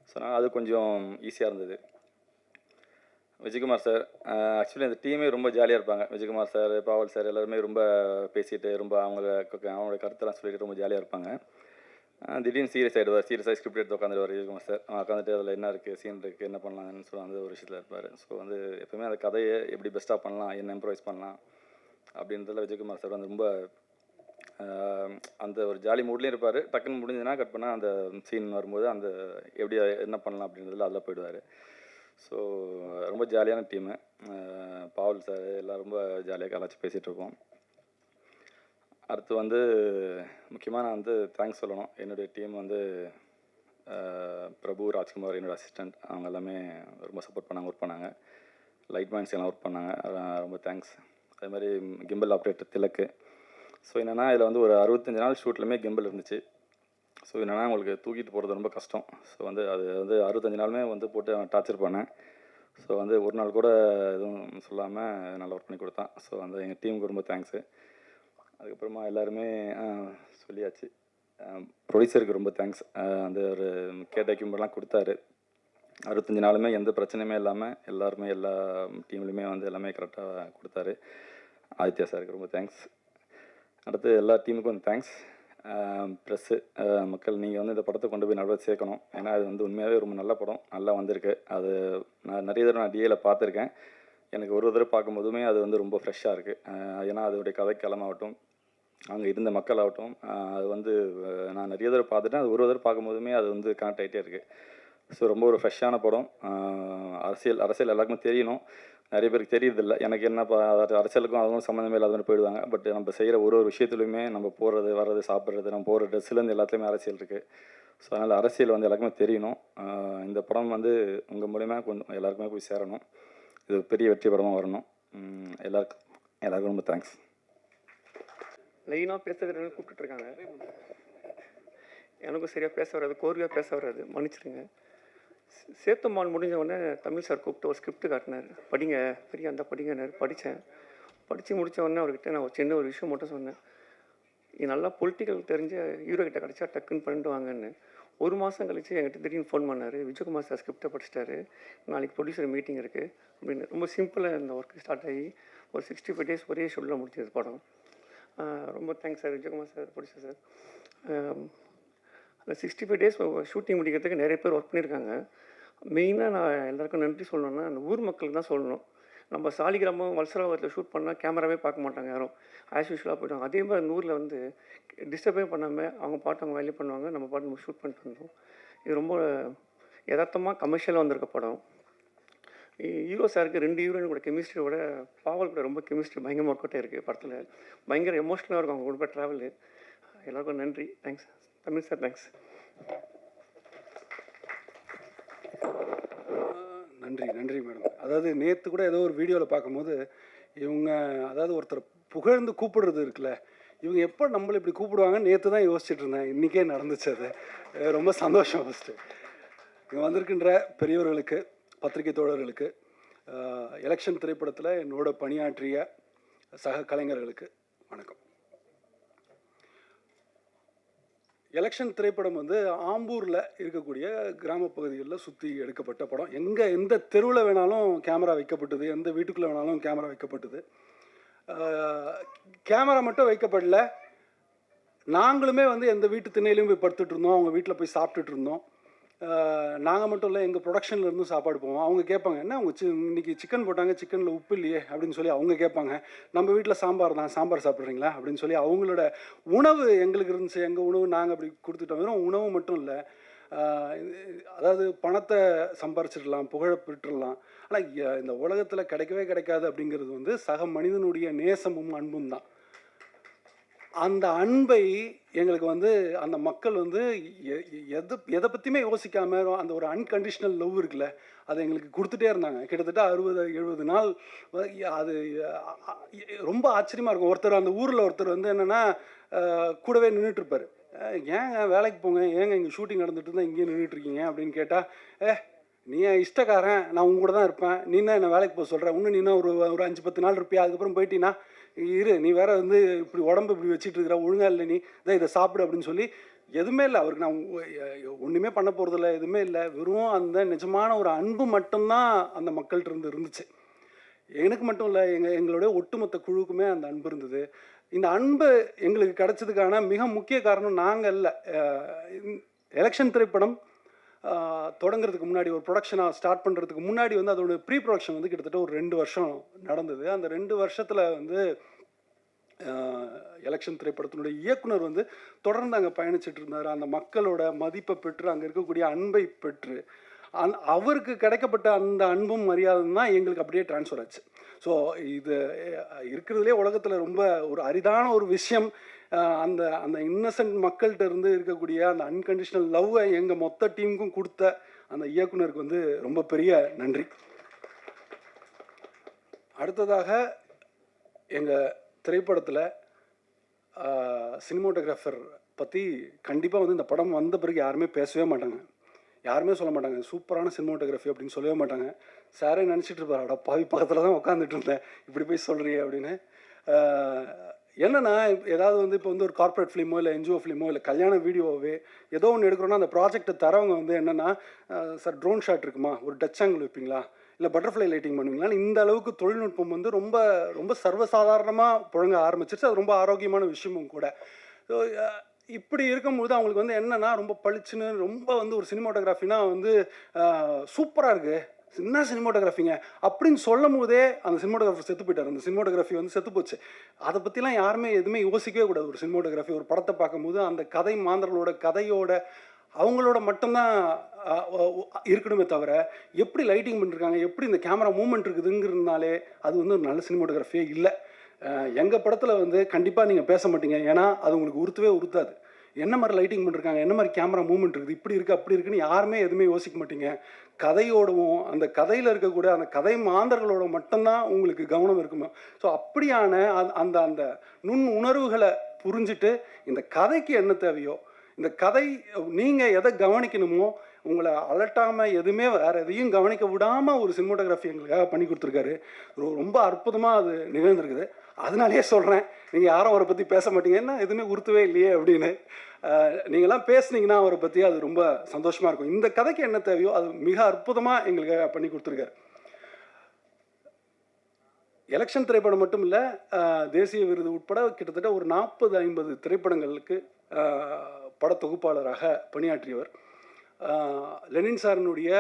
ஸோ அதனால் அது கொஞ்சம் ஈஸியாக இருந்தது. விஜயகுமார் சார், ஆக்சுவலி அந்த டீமே ரொம்ப ஜாலியாக இருப்பாங்க. விஜயகுமார் சார், பாவல் சார் எல்லாருமே ரொம்ப பேசிட்டு ரொம்ப அவங்களோட கருத்தெல்லாம் சொல்லிட்டு ரொம்ப ஜாலியாக இருப்பாங்க. திடீர்னு சீரியஸ் ஆகிடுவார். சீரியஸாக ஸ்கிரிப்ட் எடுத்து உட்காந்துருவார் விஜயகுமார் சார். உட்காந்துட்டு அதில் என்ன இருக்குது, சீன் இருக்குது, என்ன பண்ணலாம்னு சொல்லி அந்த ஒரு விஷயத்தில் இருப்பார். ஸோ வந்து எப்போவுமே அந்த கதையை எப்படி பெஸ்ட்டாக பண்ணலாம், என்ன இம்ப்ரவைஸ் பண்ணலாம் அப்படின்றதுல விஜயகுமார் சார் வந்து ரொம்ப அந்த ஒரு ஜாலி மூட்லேயும் இருப்பார். டக்குன்னு முடிஞ்சதுன்னா கட் பண்ணால் அந்த சீன் வரும்போது அந்த எப்படி என்ன பண்ணலாம் அப்படின்றதுல அதில் போயிடுவார். ஸோ ரொம்ப ஜாலியான டீமு. பாவல் சார் எல்லாம் ரொம்ப ஜாலியாக கலாச்சி பேசிகிட்ருக்கோம். அடுத்து வந்து முக்கியமாக நான் வந்து தேங்க்ஸ் சொல்லணும். என்னுடைய டீம் வந்து பிரபு, ராஜ்குமார் என்னோடய அசிஸ்டண்ட், அவங்க எல்லாமே ரொம்ப சப்போர்ட் பண்ணாங்க, ஒர்க் பண்ணாங்க. லைட்மேன்ஸ் எல்லாம் ஒர்க் பண்ணாங்க, ரொம்ப தேங்க்ஸ். அதே மாதிரி கிம்பல் ஆப்ரேட்டர் திலக்கு. ஸோ என்னென்னா இதில் வந்து ஒரு 65 நாள் ஷூட்லையுமே கிம்பல் இருந்துச்சு. ஸோ என்னென்னா உங்களுக்கு தூக்கிட்டு போகிறது ரொம்ப கஷ்டம். ஸோ வந்து அது வந்து 65 நாளுமே வந்து போட்டு டார்ச்சர் பண்ணேன். ஸோ வந்து ஒரு நாள் கூட எதுவும் சொல்லாமல் நல்லா ஒர்க் பண்ணி கொடுத்தான். ஸோ வந்து எங்கள் டீமுக்கு ரொம்ப தேங்க்ஸு. அதுக்கப்புறமா எல்லாருமே சொல்லியாச்சு. ப்ரொடியூசருக்கு ரொம்ப தேங்க்ஸ். அந்த ஒரு கேட்ட எக்யூப்மெண்ட்லாம் கொடுத்தாரு. 65 நாளுமே எந்த பிரச்சனையுமே இல்லாமல் எல்லாருமே எல்லா டீம்லேயுமே வந்து எல்லாமே கரெக்டாக கொடுத்தாரு. ஆதித்யா சாருக்கு ரொம்ப தேங்க்ஸ். அடுத்து எல்லா டீமுக்கும் வந்து தேங்க்ஸ். ப்ரெஸ்ஸு மக்கள், நீங்கள் வந்து இந்த படத்தை கொண்டு போய் நல்லா சேர்க்கணும். ஏன்னா அது வந்து உண்மையாகவே ரொம்ப நல்ல படம், நல்லா வந்திருக்கு. அது நான் நிறைய தடவை நான் டிஏல பார்த்துருக்கேன். எனக்கு ஒரு தடவை பார்க்கும்போதுமே அது வந்து ரொம்ப ஃப்ரெஷ்ஷாக இருக்குது. ஏன்னா அதோடைய கதைக்களமாகட்டும், அங்கே இருந்த மக்களாகட்டும், அது வந்து நான் நிறைய தடவை பார்த்துட்டேன். அது ஒரு தடவை பார்க்கும்போதுமே அது வந்து கனெக்ட் ஆகிட்டே இருக்குது. ஸோ ரொம்ப ஒரு ஃப்ரெஷ்ஷான படம். அரசியல் எல்லாருக்குமே தெரியணும். நிறைய பேருக்கு தெரியறதில்ல. எனக்கு என்னப்பா அரசியலுக்கும் அதுவும் சம்மந்தமே இல்லாத மாதிரி போயிடுவாங்க. பட் நம்ம செய்கிற ஒரு விஷயத்துலையுமே நம்ம போகிறது, வர்றது, சாப்பிட்றது, நம்ம போகிற ட்ரெஸ்ஸுலேருந்து எல்லாத்துலேயுமே அரசியல் இருக்குது. ஸோ அதனால் அரசியல் வந்து எல்லாருக்குமே தெரியணும். இந்த படம் வந்து உங்கள் மூலிமா கொஞ்சம் எல்லாருக்குமே போய் சேரணும். இது பெரிய வெற்றி படமாக வரணும். எல்லாருக்கும் ரொம்ப தேங்க்ஸ். லைனாக பேசுகிறதுனால கூப்பிட்டுருக்காங்க. எனக்கும் சரியாக பேச வராது, கோர்வையாக பேச வராது, மன்னிச்சிடுங்க. சேத்துமான் முடிஞ்ச உடனே தமிழ் சார் கூப்பிட்டு ஒரு ஸ்கிரிப்ட் காட்டினார். படிங்க, பெரிய அந்த படிங்கன்னாரு. படித்தேன். படித்து முடித்த உடனே அவர்கிட்ட நான் ஒரு சின்ன ஒரு விஷயம் மட்டும் சொன்னேன். இது நல்லா பொலிட்டிக்கல் தெரிஞ்ச ஹீரோ கிட்ட கிடச்சா டக்குன்னு பண்ணிட்டு வாங்கன்னு. ஒரு மாதம் கழித்து என்கிட்ட திடீர்னு ஃபோன் பண்ணார். விஜயகுமார் சார் ஸ்கிரிப்டை படிச்சிட்டாரு, நாளைக்கு ப்ரொடியூசர் மீட்டிங் இருக்குது அப்படின்னு. ரொம்ப சிம்பிளாக இந்த ஒர்க்கு ஸ்டார்ட் ஆகி ஒரு 65 டேஸ் ஒரே ஷெட்யூலில் முடிச்சது படம். ரொம்ப thanks sir, Vijayakumar sir, producer sir. அந்த 65 டேஸ் ஷூட்டிங் முடிக்கிறதுக்கு நிறைய பேர் ஒர்க் பண்ணியிருக்காங்க. மெயினாக நான் எல்லாருக்கும் நன்றி சொல்லணுன்னா அந்த ஊர் மக்களுக்கு தான் சொல்லணும். நம்ம சாலிகிராமம் வல்சராவரத்தில் ஷூட் பண்ணால் கேமராவே பார்க்க மாட்டாங்க யாரும், ஆஸ் யூஷுவலாக போய்ட்டாங்க. அதே மாதிரி அந்த ஊரில் வந்து டிஸ்டர்பே பண்ணாமல் அவங்க பாட்டு அவங்க வேலையை பண்ணுவாங்க, நம்ம பாட்டு நம்ம ஷூட் பண்ணிட்டு வந்தோம். இது ரொம்ப யதார்த்தமாக கமர்ஷியலாக வந்திருக்க படம். ஹீரோ சாருக்கு 2 ஹீரோயின் கூட கெமிஸ்ட்ரியோட பாவல் கூட ரொம்ப கெமிஸ்ட்ரி பயங்கரமாக ஒர்க் அவுட் இருக்குது படத்தில். பயங்கர எமோஷ்னலாக இருக்கும் அவங்க கூட ட்ராவலு. எல்லாருக்கும் நன்றி, தேங்க்ஸ். Tamil sir thanks. நன்றி மேடம். அதாவது நேற்று கூட ஏதோ ஒரு வீடியோவில் பார்க்கும்போது இவங்க, அதாவது ஒருத்தர் புகழ்ந்து கூப்பிடுறது இருக்குல்ல, இவங்க எப்போ நம்மளை இப்படி கூப்பிடுவாங்கன்னு நேற்று தான் யோசிச்சுட்டு இருந்தேன். இன்றைக்கே நடந்துச்சு. அது ரொம்ப சந்தோஷம். ஃபஸ்ட்டு இங்கே வந்திருக்கின்ற பெரியவர்களுக்கு, பத்திரிகை தோழர்களுக்கு, எலெக்ஷன் திரைப்படத்தில் என்னோட பணியாற்றிய சக கலைஞர்களுக்கு வணக்கம். எலெக்ஷன் திரைப்படம் வந்து ஆம்பூரில் இருக்கக்கூடிய கிராம பகுதிகளில் சுற்றி எடுக்கப்பட்ட படம். எந்த தெருவில் வேணாலும் கேமரா வைக்கப்பட்டது, எந்த வீட்டுக்குள்ளே வேணாலும் கேமரா வைக்கப்பட்டது. கேமரா மட்டும் வைக்கப்படல, நாங்களுமே வந்து எந்த வீட்டு திண்ணையிலையும் போய் படுத்துட்டு இருந்தோம், அவங்க வீட்டில் போய் சாப்பிட்டுட்டு இருந்தோம். நாங்கள் மட்டும் இல்லை, எங்கள் ப்ரொடக்ஷனில் இருந்தும் சாப்பாடு போவோம். அவங்க கேட்பாங்க, என்ன அவங்க இன்னைக்கு சிக்கன் போட்டாங்க, சிக்கனில் உப்பு இல்லையே அப்படின்னு சொல்லி அவங்க கேட்பாங்க. நம்ம வீட்டில் சாம்பார் தான், சாம்பார் சாப்பிட்றீங்களா அப்படின்னு சொல்லி அவங்களோட உணவு எங்களுக்கு இருந்துச்சு. எங்கள் உணவு நாங்கள் அப்படி கொடுத்துட்டோம். வெறும் உணவு மட்டும் இல்லை, அதாவது பணத்தை சம்பாரிச்சிடலாம், புகழை பெற்றுடலாம். ஆனால் இந்த உலகத்தில் கிடைக்கவே கிடைக்காது அப்படிங்கிறது வந்து சக மனிதனுடைய நேசமும் அன்பும் தான். அந்த அன்பை எங்களுக்கு வந்து அந்த மக்கள் வந்து எதை பற்றியுமே யோசிக்காமல் அந்த ஒரு அன்கண்டிஷ்னல் லவ் இருக்குல்ல, அதை எங்களுக்கு கொடுத்துட்டே இருந்தாங்க. கிட்டத்தட்ட 60-70 நாள். அது ரொம்ப ஆச்சரியமாக இருக்கும். ஒருத்தர் அந்த ஊரில் ஒருத்தர் வந்து என்னென்னா கூடவே நின்றுட்டுருப்பார். ஏங்க வேலைக்கு போங்க, ஏங்க இங்கே ஷூட்டிங் நடந்துட்டு இருந்தால் இங்கேயே நின்றுட்டுருக்கீங்க அப்படின்னு கேட்டால், நீ என் இஷ்டக்காரன், நான் உங்க கூட தான் இருப்பேன், நீ என்ன என்னை வேலைக்கு போக சொல்கிறேன், இன்னும் நீனா ஒரு 5-10 நாள் இருப்பியா, அதுக்கப்புறம் போயிட்டீங்கன்னா இரு, நீ வேற வந்து இப்படி உடம்பு இப்படி வச்சுட்டு இருக்கிற, ஒழுங்கா இல்லை, நீ இதை இதை சாப்பிடு அப்படின்னு சொல்லி எதுவுமே இல்லை அவருக்கு. நான் ஒன்றுமே பண்ண போகிறதில்ல, எதுவுமே இல்லை, வெறும் அந்த நிஜமான ஒரு அன்பு மட்டும்தான் அந்த மக்கள்கிட்ட இருந்துச்சு. எனக்கு மட்டும் இல்லை, எங்களுடைய ஒட்டுமொத்த குழுவுக்குமே அந்த அன்பு இருந்தது. இந்த அன்பு எங்களுக்கு கிடைச்சதுக்கான மிக முக்கிய காரணம் நாங்கள் இல்லை. எலெக்ஷன் திரைப்படம் தொடங்குறதுக்கு முன்னாடி, ஒரு ப்ரொடக்ஷனாக ஸ்டார்ட் பண்ணுறதுக்கு முன்னாடி வந்து அதோட ப்ரீ ப்ரொடக்ஷன் வந்து கிட்டத்தட்ட ஒரு 2 வருஷம் நடந்தது. அந்த 2 வருஷத்தில் வந்து எலெக்ஷன் திரைப்படத்தினுடைய இயக்குனர் வந்து தொடர்ந்து அங்கே பயணிச்சுட்டு இருந்தார். அந்த மக்களோட மதிப்பை பெற்று, அங்கே இருக்கக்கூடிய அன்பை பெற்று, அவருக்கு கிடைக்கப்பட்ட அந்த அன்பும் மரியாதையும் தான் எங்களுக்கு அப்படியே ட்ரான்ஸ்ஃபர் ஆச்சு. ஸோ இது இருக்கிறதுலே உலகத்தில் ரொம்ப ஒரு அரிதான ஒரு விஷயம். அந்த அந்த இன்னசென்ட் மக்கள்கிட்ட இருந்து இருக்கக்கூடிய அந்த அன்கண்டிஷனல் லவ்வை எங்கள் மொத்த டீமுக்கும் கொடுத்த அந்த இயக்குனருக்கு வந்து ரொம்ப பெரிய நன்றி. அடுத்ததாக எங்கள் திரைப்படத்தில் சினிமோட்டோகிராஃபர் பற்றி கண்டிப்பாக வந்து இந்த படம் வந்த பிறகு யாருமே பேசவே மாட்டாங்க, யாருமே சொல்ல மாட்டாங்க சூப்பரான சினிமோட்டோகிராஃபி அப்படின்னு சொல்லவே மாட்டாங்க. சாரே நினச்சிட்டு இருப்பார், அட பாவி பக்கத்தில் தான் உட்காந்துட்டு இருந்தேன், இப்படி போய் சொல்கிறியே அப்படின்னு. என்னென்னா, ஏதாவது வந்து இப்போ வந்து ஒரு கார்ப்பரேட் ஃபிலிமோ இல்லை என்ஜிஓ ஃபிலிமோ இல்லை கல்யாண வீடியோவே ஏதோ ஒன்று எடுக்கிறோன்னா அந்த ப்ராஜெக்டை தரவங்க வந்து என்னென்னா, சார் ட்ரோன் ஷாட் இருக்குமா, ஒரு டச் ஆங்கிள் வைப்பீங்களா, இல்லை பட்டர்ஃப்ளை லைட்டிங் பண்ணுவீங்களா, இந்த அளவுக்கு தொழில்நுட்பம் வந்து ரொம்ப ரொம்ப சர்வசாதாரணமாக புழங்க ஆரம்பிச்சிருச்சு. அது ரொம்ப ஆரோக்கியமான விஷயமும் கூட. ஸோ இப்படி இருக்கும்போது அவங்களுக்கு வந்து என்னென்னா, ரொம்ப பளிச்சுன்னு ரொம்ப வந்து ஒரு சினிமாட்டோகிராஃபினா வந்து சூப்பராக இருக்குது, என்ன சினிமாட்டோகிராஃபிங்க அப்படின்னு சொல்லும் போதே அந்த சினிமாட்டோகிராஃபர் செத்து போயிட்டார். அந்த சினிமாட்டோகிராஃபி வந்து செத்து போச்சு. அதை பற்றிலாம் யாருமே எதுவுமே யோசிக்கவே கூடாது. ஒரு சினிமாட்டோகிராஃபி ஒரு படத்தை பார்க்கும்போது அந்த கதை மாந்தர்களோட கதையோட அவங்களோட மட்டும்தான் இருக்கணுமே தவிர, எப்படி லைட்டிங் பண்ணிருக்காங்க, எப்படி இந்த கேமரா மூவ்மெண்ட் இருக்குதுங்கிறதுனாலே அது வந்து ஒரு நல்ல சினிமாட்டோகிராஃபியே இல்லை. எங்கள் படத்தில் வந்து கண்டிப்பாக நீங்கள் பேச மாட்டீங்க, ஏன்னா அது உங்களுக்கு உறுத்தவே உறுத்தாது. என்ன மாதிரி லைட்டிங் பண்ணிருக்காங்க, என்ன மாதிரி கேமரா மூவ்மெண்ட் இருக்குது, இப்படி இருக்குது அப்படி இருக்குன்னு யாருமே எதுவுமே யோசிக்க மாட்டீங்க. கதையோடவும் அந்த கதையில் இருக்கக்கூடிய அந்த கதை மாந்தர்களோட மட்டும்தான் உங்களுக்கு கவனம் இருக்குமா. ஸோ அப்படியான அந்த அந்த நுண் உணர்வுகளை புரிஞ்சுட்டு இந்த கதைக்கு என்ன தேவையோ, இந்த கதை நீங்கள் எதை கவனிக்கணுமோ, உங்களை அலட்டாமல் எதுவுமே வேறு எதையும் கவனிக்க விடாமல் ஒரு சினிமாட்டோகிராஃபி எங்களுக்காக பண்ணி கொடுத்துருக்காரு. ரொம்ப அற்புதமாக அது நிகழ்ந்துருக்குது. அதனாலேயே சொல்கிறேன், நீங்கள் யாரும் அவரை பற்றி பேச மாட்டீங்க, என்ன எதுவுமே உறுத்தவே இல்லையே அப்படின்னு. நீங்கள்லாம் பேசுனீங்கன்னா அவரை பற்றி அது ரொம்ப சந்தோஷமாக இருக்கும். இந்த கதைக்கு என்ன தேவையோ அது மிக அற்புதமாக எங்களுக்காக பண்ணி கொடுத்துருக்காரு. எலெக்ஷன் திரைப்படம் மட்டும் இல்லை, தேசிய விருது உட்பட கிட்டத்தட்ட ஒரு 40-50 திரைப்படங்களுக்கு படத்தொகுப்பாளராக பணியாற்றியவர். லெனின் சாரனுடைய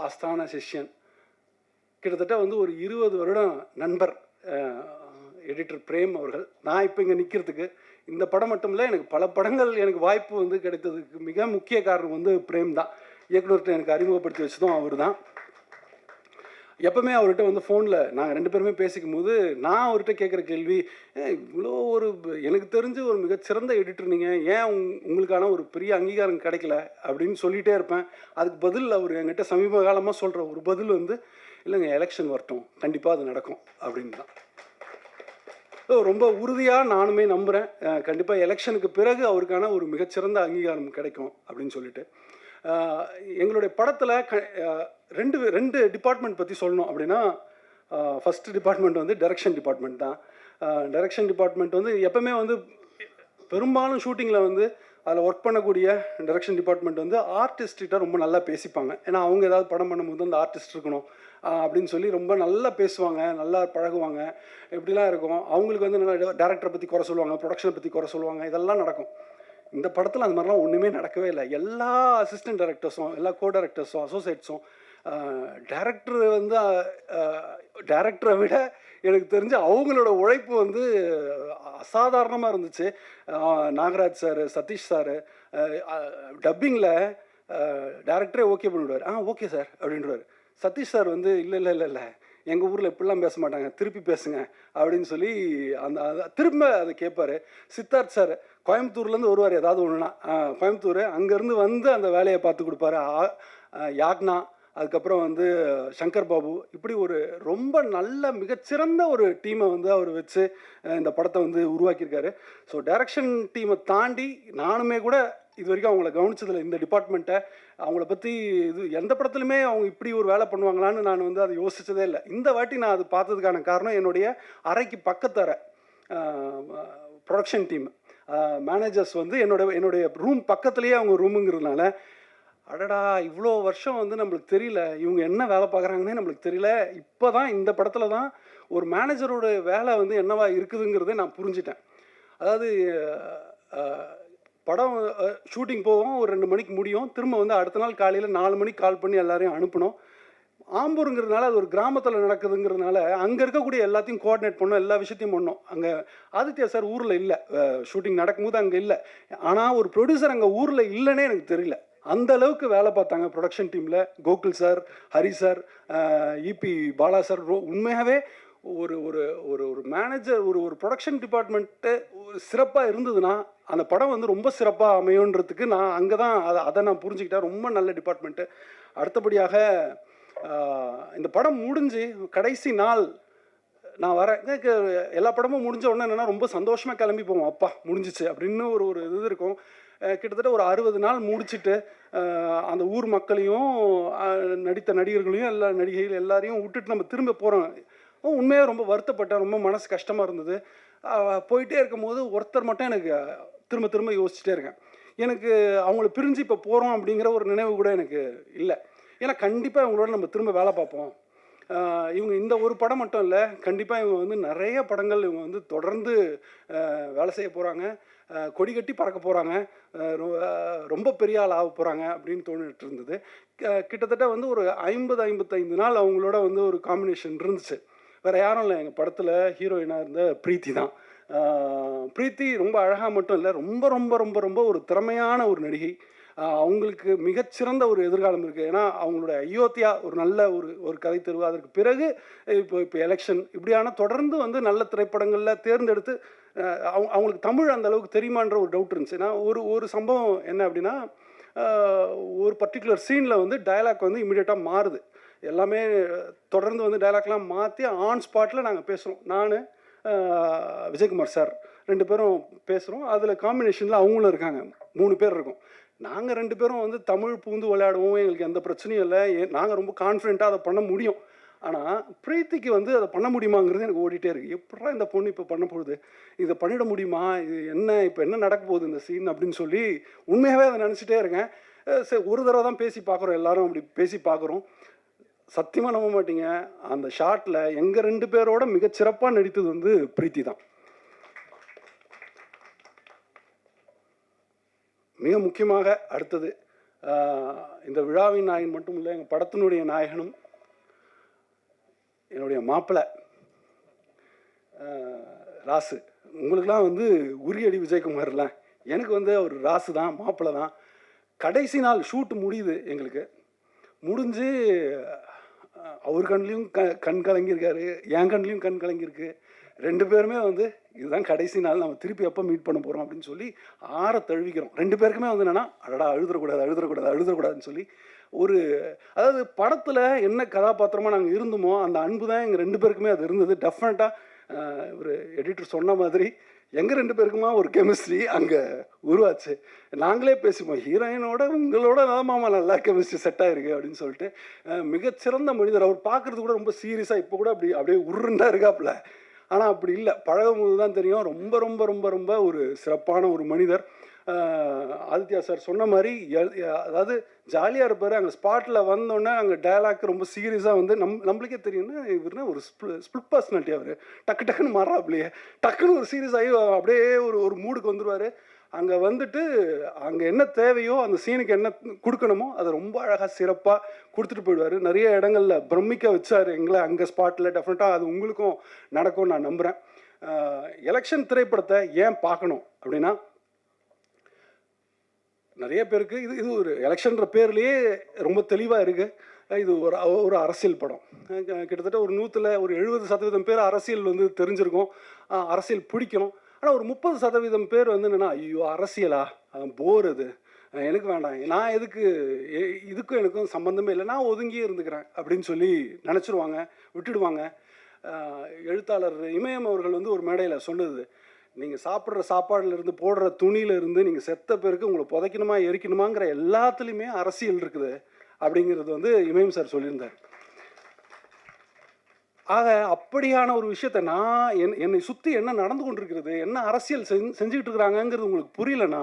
ஆஸ்தான சிஷ்யன், கிட்டத்தட்ட வந்து ஒரு 20 வருடம் நண்பர் எடிட்டர் பிரேம் அவர்கள். நான் இப்போ இங்கே நிற்கிறதுக்கு இந்த படம் மட்டும் இல்லை, எனக்கு பல படங்கள் எனக்கு வாய்ப்பு வந்து கிடைத்ததுக்கு மிக முக்கிய காரணம் வந்து பிரேம் தான். இயக்குனர்கிட்ட எனக்கு அறிமுகப்படுத்தி வச்சதும் அவர் தான். எப்பவுமே அவர்கிட்ட வந்து ஃபோனில் நாங்கள் 2 பேருமே பேசிக்கும் போது நான் அவர்கிட்ட கேட்குற கேள்வி, இவ்வளோ ஒரு எனக்கு தெரிஞ்சு ஒரு மிகச்சிறந்த எடிட்டர் நீங்கள், ஏன் உங்களுக்கான ஒரு பெரிய அங்கீகாரம் கிடைக்கல அப்படின்னு சொல்லிகிட்டே இருப்பேன். அதுக்கு பதில் அவர் என்கிட்ட சமீப காலமாக சொல்கிற ஒரு பதில் வந்து, இல்லைங்க எலெக்ஷன் வரட்டும் கண்டிப்பாக அது நடக்கும் அப்படின்னு தான். ஸோ ரொம்ப உறுதியாக நானுமே நம்புகிறேன், கண்டிப்பாக எலெக்ஷனுக்கு பிறகு அவருக்கான ஒரு மிகச்சிறந்த அங்கீகாரம் கிடைக்கும் அப்படின்னு சொல்லிட்டு. எங்களுடைய படத்தில் ரெண்டு டிபார்ட்மெண்ட் பற்றி சொல்லணும் அப்படின்னா, ஃபஸ்ட்டு டிபார்ட்மெண்ட் வந்து டைரக்ஷன் டிபார்ட்மெண்ட் தான். டைரக்ஷன் டிபார்ட்மெண்ட் வந்து எப்போவுமே வந்து பெரும்பாலும் ஷூட்டிங்கில் வந்து அதில் ஒர்க் பண்ணக்கூடிய டைரக்ஷன் டிபார்ட்மெண்ட் வந்து ஆர்டிஸ்ட்கிட்ட ரொம்ப நல்லா பேசிப்பாங்க. ஏன்னா அவங்க ஏதாவது படம் பண்ணும்போது அந்த ஆர்டிஸ்ட் இருக்கணும் அப்படின்னு சொல்லி ரொம்ப நல்லா பேசுவாங்க, நல்லா பழகுவாங்க, இப்படிலாம் இருக்கும். அவங்களுக்கு வந்து நல்லா டேரக்டரை பற்றி குறை சொல்லுவாங்க, ப்ரொடக்ஷனை பற்றி குறை சொல்லுவாங்க, இதெல்லாம் நடக்கும். இந்த படத்தில் அந்த மாதிரிலாம் ஒன்றுமே நடக்கவே இல்லை. எல்லா அசிஸ்டன்ட் டைரக்டர்ஸும், எல்லா கோ டைரக்டர்ஸும், அசோசியேட்ஸும், டைரக்டர் வந்து டைரக்டரை விட எனக்கு தெரிஞ்சு அவங்களோட உழைப்பு வந்து அசாதாரணமாக இருந்துச்சு. நாகராஜ் சார், சதீஷ் சார் டப்பிங்கில் டேரக்டரே ஓகே பண்ணிவிடுவார். ஓகே சார் அப்படின்றவார். சதீஷ் சார் வந்து இல்லை எங்கள் ஊரில் இப்படிலாம் பேச மாட்டாங்க, திருப்பி பேசுங்க அப்படின்னு சொல்லி திரும்ப அதை கேட்பார். சித்தார்த் சார் கோயம்புத்தூர்லேருந்து வருவார், ஏதாவது ஒன்றுனா கோயம்புத்தூர், அங்கேருந்து வந்து அந்த வேலையை பார்த்து கொடுப்பாரு. யாக்னா, அதுக்கப்புறம் வந்து சங்கர் பாபு, இப்படி ஒரு ரொம்ப நல்ல மிகச்சிறந்த ஒரு டீமை வந்து அவர் வச்சு இந்த படத்தை வந்து உருவாக்கியிருக்காரு. ஸோ டைரக்ஷன் டீமை தாண்டி நானுமே கூட இது வரைக்கும் அவங்கள கவனிச்சதில்லை, இந்த டிபார்ட்மெண்ட்டை. அவங்கள பற்றி இது எந்த படத்துலையுமே அவங்க இப்படி ஒரு வேலை பண்ணுவாங்களான்னு நான் வந்து அதை யோசித்ததே இல்லை. இந்த வாட்டி நான் அது பார்த்ததுக்கான காரணம் என்னுடைய அறைக்கு பக்கத்தறை ப்ரொடக்ஷன் டீம் மேனேஜர்ஸ் வந்து என்னுடைய ரூம் பக்கத்துலேயே அவங்க ரூமுங்கிறதுனால, அடடா இவ்வளோ வருஷம் வந்து நம்மளுக்கு தெரியல, இவங்க என்ன வேலை பார்க்குறாங்கன்னே நம்மளுக்கு தெரியல. இப்போ தான் இந்த படத்தில் தான் ஒரு மேனேஜரோட வேலை வந்து என்னவா இருக்குதுங்கிறத நான் புரிஞ்சிட்டேன். அதாவது படம் ஷூட்டிங் போவோம், ஒரு 2 மணிக்கு முடியும், திரும்ப வந்து அடுத்த நாள் காலையில் 4 மணிக்கு கால் பண்ணி எல்லாரையும் அனுப்பணும். ஆம்பூருங்கிறதுனால அது ஒரு கிராமத்தில் நடக்குதுங்கிறதுனால அங்கே இருக்கக்கூடிய எல்லாத்தையும் கோஆர்டினேட் பண்ணோம், எல்லா விஷயத்தையும் பண்ணோம். அங்கே ஆதித்யா சார் ஊரில் இல்லை, ஷூட்டிங் நடக்கும்போது அங்கே இல்லை. ஆனால் ஒரு ப்ரொடியூசர் அங்கே ஊரில் இல்லைன்னே எனக்கு தெரியல, அந்த அளவுக்கு வேலை பார்த்தாங்க ப்ரொடக்ஷன் டீமில். Gokul sir, Hari sir, EB Bala sir. உண்மையாகவே ஒரு ஒரு ஒரு ஒரு மேனேஜர், ஒரு ப்ரொடக்ஷன் டிபார்ட்மெண்ட்டு சிறப்பாக இருந்ததுன்னா அந்த படம் வந்து ரொம்ப சிறப்பாக அமையுன்றதுக்கு நான் அங்கே தான் அதை நான் புரிஞ்சுக்கிட்டேன். ரொம்ப நல்ல டிபார்ட்மெண்ட்டு. அடுத்தபடியாக இந்த படம் முடிஞ்சு கடைசி நாள் நான் வரேன். எனக்கு எல்லா படமும் முடிஞ்ச உடனே என்னென்னா ரொம்ப சந்தோஷமாக கிளம்பி போவோம், அப்பா முடிஞ்சிச்சு அப்படின்னு ஒரு இது இருக்கும். கிட்டத்தட்ட ஒரு 60 நாள் முடிச்சுட்டு அந்த ஊர் மக்களையும் நடித்த நடிகர்களையும் எல்லா நடிகைகள் எல்லாரையும் விட்டுட்டு நம்ம திரும்ப போகிறோம். உண்மையாக ரொம்ப வருத்தப்பட்டேன், ரொம்ப மனசு கஷ்டமாக இருந்தது. போயிட்டே இருக்கும்போது ஒருத்தர் மட்டும் எனக்கு திரும்ப திரும்ப யோசிச்சுட்டே இருக்கேன். எனக்கு அவங்கள பிரிஞ்சு இப்போ போகிறோம் அப்படிங்கிற ஒரு நினைவு கூட எனக்கு இல்லை. ஏன்னா கண்டிப்பாக இவங்களோட நம்ம திரும்ப வேலை பார்ப்போம். இவங்க இந்த ஒரு படம் மட்டும் இல்லை, கண்டிப்பாக இவங்க வந்து நிறைய படங்கள் இவங்க வந்து தொடர்ந்து வேலை செய்ய போகிறாங்க, கொடி கட்டி பறக்க போகிறாங்க, ரொம்ப பெரிய ஆள் ஆக போகிறாங்க அப்படின்னு தோணிட்டு இருந்தது. கிட்டத்தட்ட வந்து ஒரு 50-55 நாள் அவங்களோட வந்து ஒரு காம்பினேஷன் இருந்துச்சு. வேறு யாரும் இல்லை, எங்கள் படத்தில் ஹீரோயினாக இருந்த பிரீத்தி தான். பிரீத்தி ரொம்ப அழகாக மட்டும் இல்லை, ரொம்ப ரொம்ப ரொம்ப ரொம்ப ஒரு திறமையான ஒரு நடிகை. அவங்களுக்கு மிகச்சிறந்த ஒரு எதிர்காலம் இருக்குது. ஏன்னா அவங்களோட அயோத்தியா ஒரு நல்ல ஒரு கதை தெருவு, அதற்கு பிறகு இப்போ எலெக்ஷன், இப்படியான தொடர்ந்து வந்து நல்ல திரைப்படங்களில் தேர்ந்தெடுத்து அவங்களுக்கு தமிழ் அந்த அளவுக்கு தெரியுமான்ற ஒரு டவுட் இருந்துச்சு. ஏன்னா ஒரு சம்பவம் என்ன அப்படின்னா, ஒரு பர்டிகுலர் சீனில் வந்து டயலாக் வந்து இமீடியட்டாக மாறுது. எல்லாமே தொடர்ந்து வந்து டயலாக்லாம் மாற்றி ஆன் ஸ்பாட்டில் நாங்கள் பேசுகிறோம். நான் விஜயகுமார் சார் 2 பேரும் பேசுகிறோம். அதில் காம்பினேஷனில் அவங்களும் இருக்காங்க, 3 பேர் இருக்கோம். நாங்கள் 2 பேரும் வந்து தமிழ் பூந்து விளையாடுவோம், எங்களுக்கு எந்த பிரச்சனையும் இல்லை, நாங்கள் ரொம்ப கான்ஃபிடென்ட்டாக அதை பண்ண முடியும். ஆனால் பிரீத்திக்கு வந்து அதை பண்ண முடியுமாங்கிறது எனக்கு ஓடிட்டே இருக்குது. எப்படா இந்த பொண்ணு இப்போ பண்ண போகுது, இதை பண்ணிட முடியுமா, இது என்ன இப்போ என்ன நடக்க போகுது இந்த சீன் அப்படின்னு சொல்லி உண்மையாகவே அதை நினச்சிட்டே இருக்கேன். சரி, ஒரு தடவை தான் பேசி பார்க்குறோம், எல்லோரும் அப்படி பேசி பார்க்குறோம். சத்தியமாக நம்ப மாட்டீங்க, அந்த ஷாட்டில் எங்கள் 2 பேரோட மிகச்சிறப்பாக நடித்தது வந்து பிரீத்தி தான். மிக முக்கியமாக அடுத்தது இந்த விழாவின் நாயகன் மட்டும் இல்லை, எங்கள் படத்தினுடைய நாயகனும் என்னுடைய மாப்பிள்ளை ராசு. உங்களுக்கெல்லாம் வந்து உரியடி விஜயகுமார்ல, எனக்கு வந்து அவர் ராசு தான், மாப்பிள்ளை தான். கடைசி நாள் ஷூட்டு முடியுது, எங்களுக்கு முடிஞ்சு அவர் கண்லேயும் கண் கலங்கியிருக்காரு, என் கண்லேயும் கண் கலங்கியிருக்கு. 2 பேருமே வந்து இதுதான் கடைசி நாள், நம்ம திருப்பி எப்போ மீட் பண்ண போகிறோம் அப்படின்னு சொல்லி ஆற தழுவிக்கிறோம். 2 பேருக்குமே வந்து என்னென்னா, அடடா அழுதுறக்கூடாதுன்னு சொல்லி அதாவது படத்தில் என்ன கதாபாத்திரமாக நாங்கள் இருந்தோமோ அந்த அன்பு தான் எங்கள் 2 பேருக்குமே அது இருந்தது. டெஃபினட்டாக ஒரு எடிட்டர் சொன்ன மாதிரி எங்கள் 2 பேருக்குமா ஒரு கெமிஸ்ட்ரி அங்கே உருவாச்சு. நாங்களே பேசிப்போம், ஹீரோயினோட உங்களோட மாமா நல்லா கெமிஸ்ட்ரி செட் ஆகிருக்கு அப்படின்னு சொல்லிட்டு. மிகச்சிறந்த மனிதர் அவர், பார்க்குறது கூட ரொம்ப சீரியஸாக இப்போ கூட அப்படியே உருண்டா இருக்காப்புல. ஆனால் அப்படி இல்லை, பழகும்போது தான் தெரியும் ரொம்ப ரொம்ப ரொம்ப ரொம்ப ஒரு சிறப்பான ஒரு மனிதர். ஆதித்யா சார் சொன்ன மாதிரி அதாவது ஜாலியாக இருப்பார். அங்கே ஸ்பாட்டில் வந்தோடனே அங்கே டயலாக் ரொம்ப சீரியஸாக வந்து நம்மளுக்கே தெரியும்னா இவருனா ஒரு ஸ்பிளிட் பர்சனாலிட்டி. அவர் டக்குன்னு மாறாப்லையே டக்குன்னு ஒரு சீரியஸ் ஆகி அப்படியே ஒரு மூடுக்கு வந்துடுவார். அங்கே வந்துட்டு அங்கே என்ன தேவையோ அந்த சீனுக்கு என்ன கொடுக்கணுமோ அதை ரொம்ப அழகாக சிறப்பாக கொடுத்துட்டு போயிடுவார். நிறைய இடங்களில் பிரமிக்க வச்சார் எங்களை அங்கே ஸ்பாட்டில். டெஃபினட்டாக அது உங்களுக்கும் நடக்கும்னு நான் நம்புகிறேன். எலெக்ஷன் திரைப்படத்தை ஏன் பார்க்கணும் அப்படின்னா, நிறைய பேருக்கு இது ஒரு எலெக்ஷன்ற பேர்லேயே ரொம்ப தெளிவாக இருக்குது. இது ஒரு அரசியல் படம். கிட்டத்தட்ட ஒரு 100ல் ஒரு 70% பேர் அரசியல் வந்து தெரிஞ்சிருக்கும், அரசியல் பிடிக்கணும். ஆனால் ஒரு 30% பேர் வந்து என்னென்னா, ஐயோ அரசியலா, போர், அது எனக்கு வேண்டாம், நான் எதுக்கு, இதுக்கும் எனக்கும் சம்மந்தமே இல்லை, நான் ஒதுங்கியே இருந்துக்கிறேன் அப்படின்னு சொல்லி நினச்சிருவாங்க, விட்டுடுவாங்க. எழுத்தாளர் இமயம் அவர்கள் வந்து ஒரு மேடையில் சொன்னது, நீங்கள் சாப்பிட்ற சாப்பாடுலேருந்து போடுற துணியிலேருந்து நீங்கள் செத்த பேருக்கு உங்களை புதைக்கணுமா எரிக்கணுமாங்கிற எல்லாத்துலேயுமே அரசியல் இருக்குது அப்படிங்கிறது வந்து இமயம் சார் சொல்லியிருந்தார். ஆக அப்படியான ஒரு விஷயத்தை நான் என்னை சுற்றி என்ன நடந்து கொண்டிருக்கிறது, என்ன அரசியல் செஞ்சுக்கிட்டு இருக்கிறாங்கங்கிறது உங்களுக்கு புரியலன்னா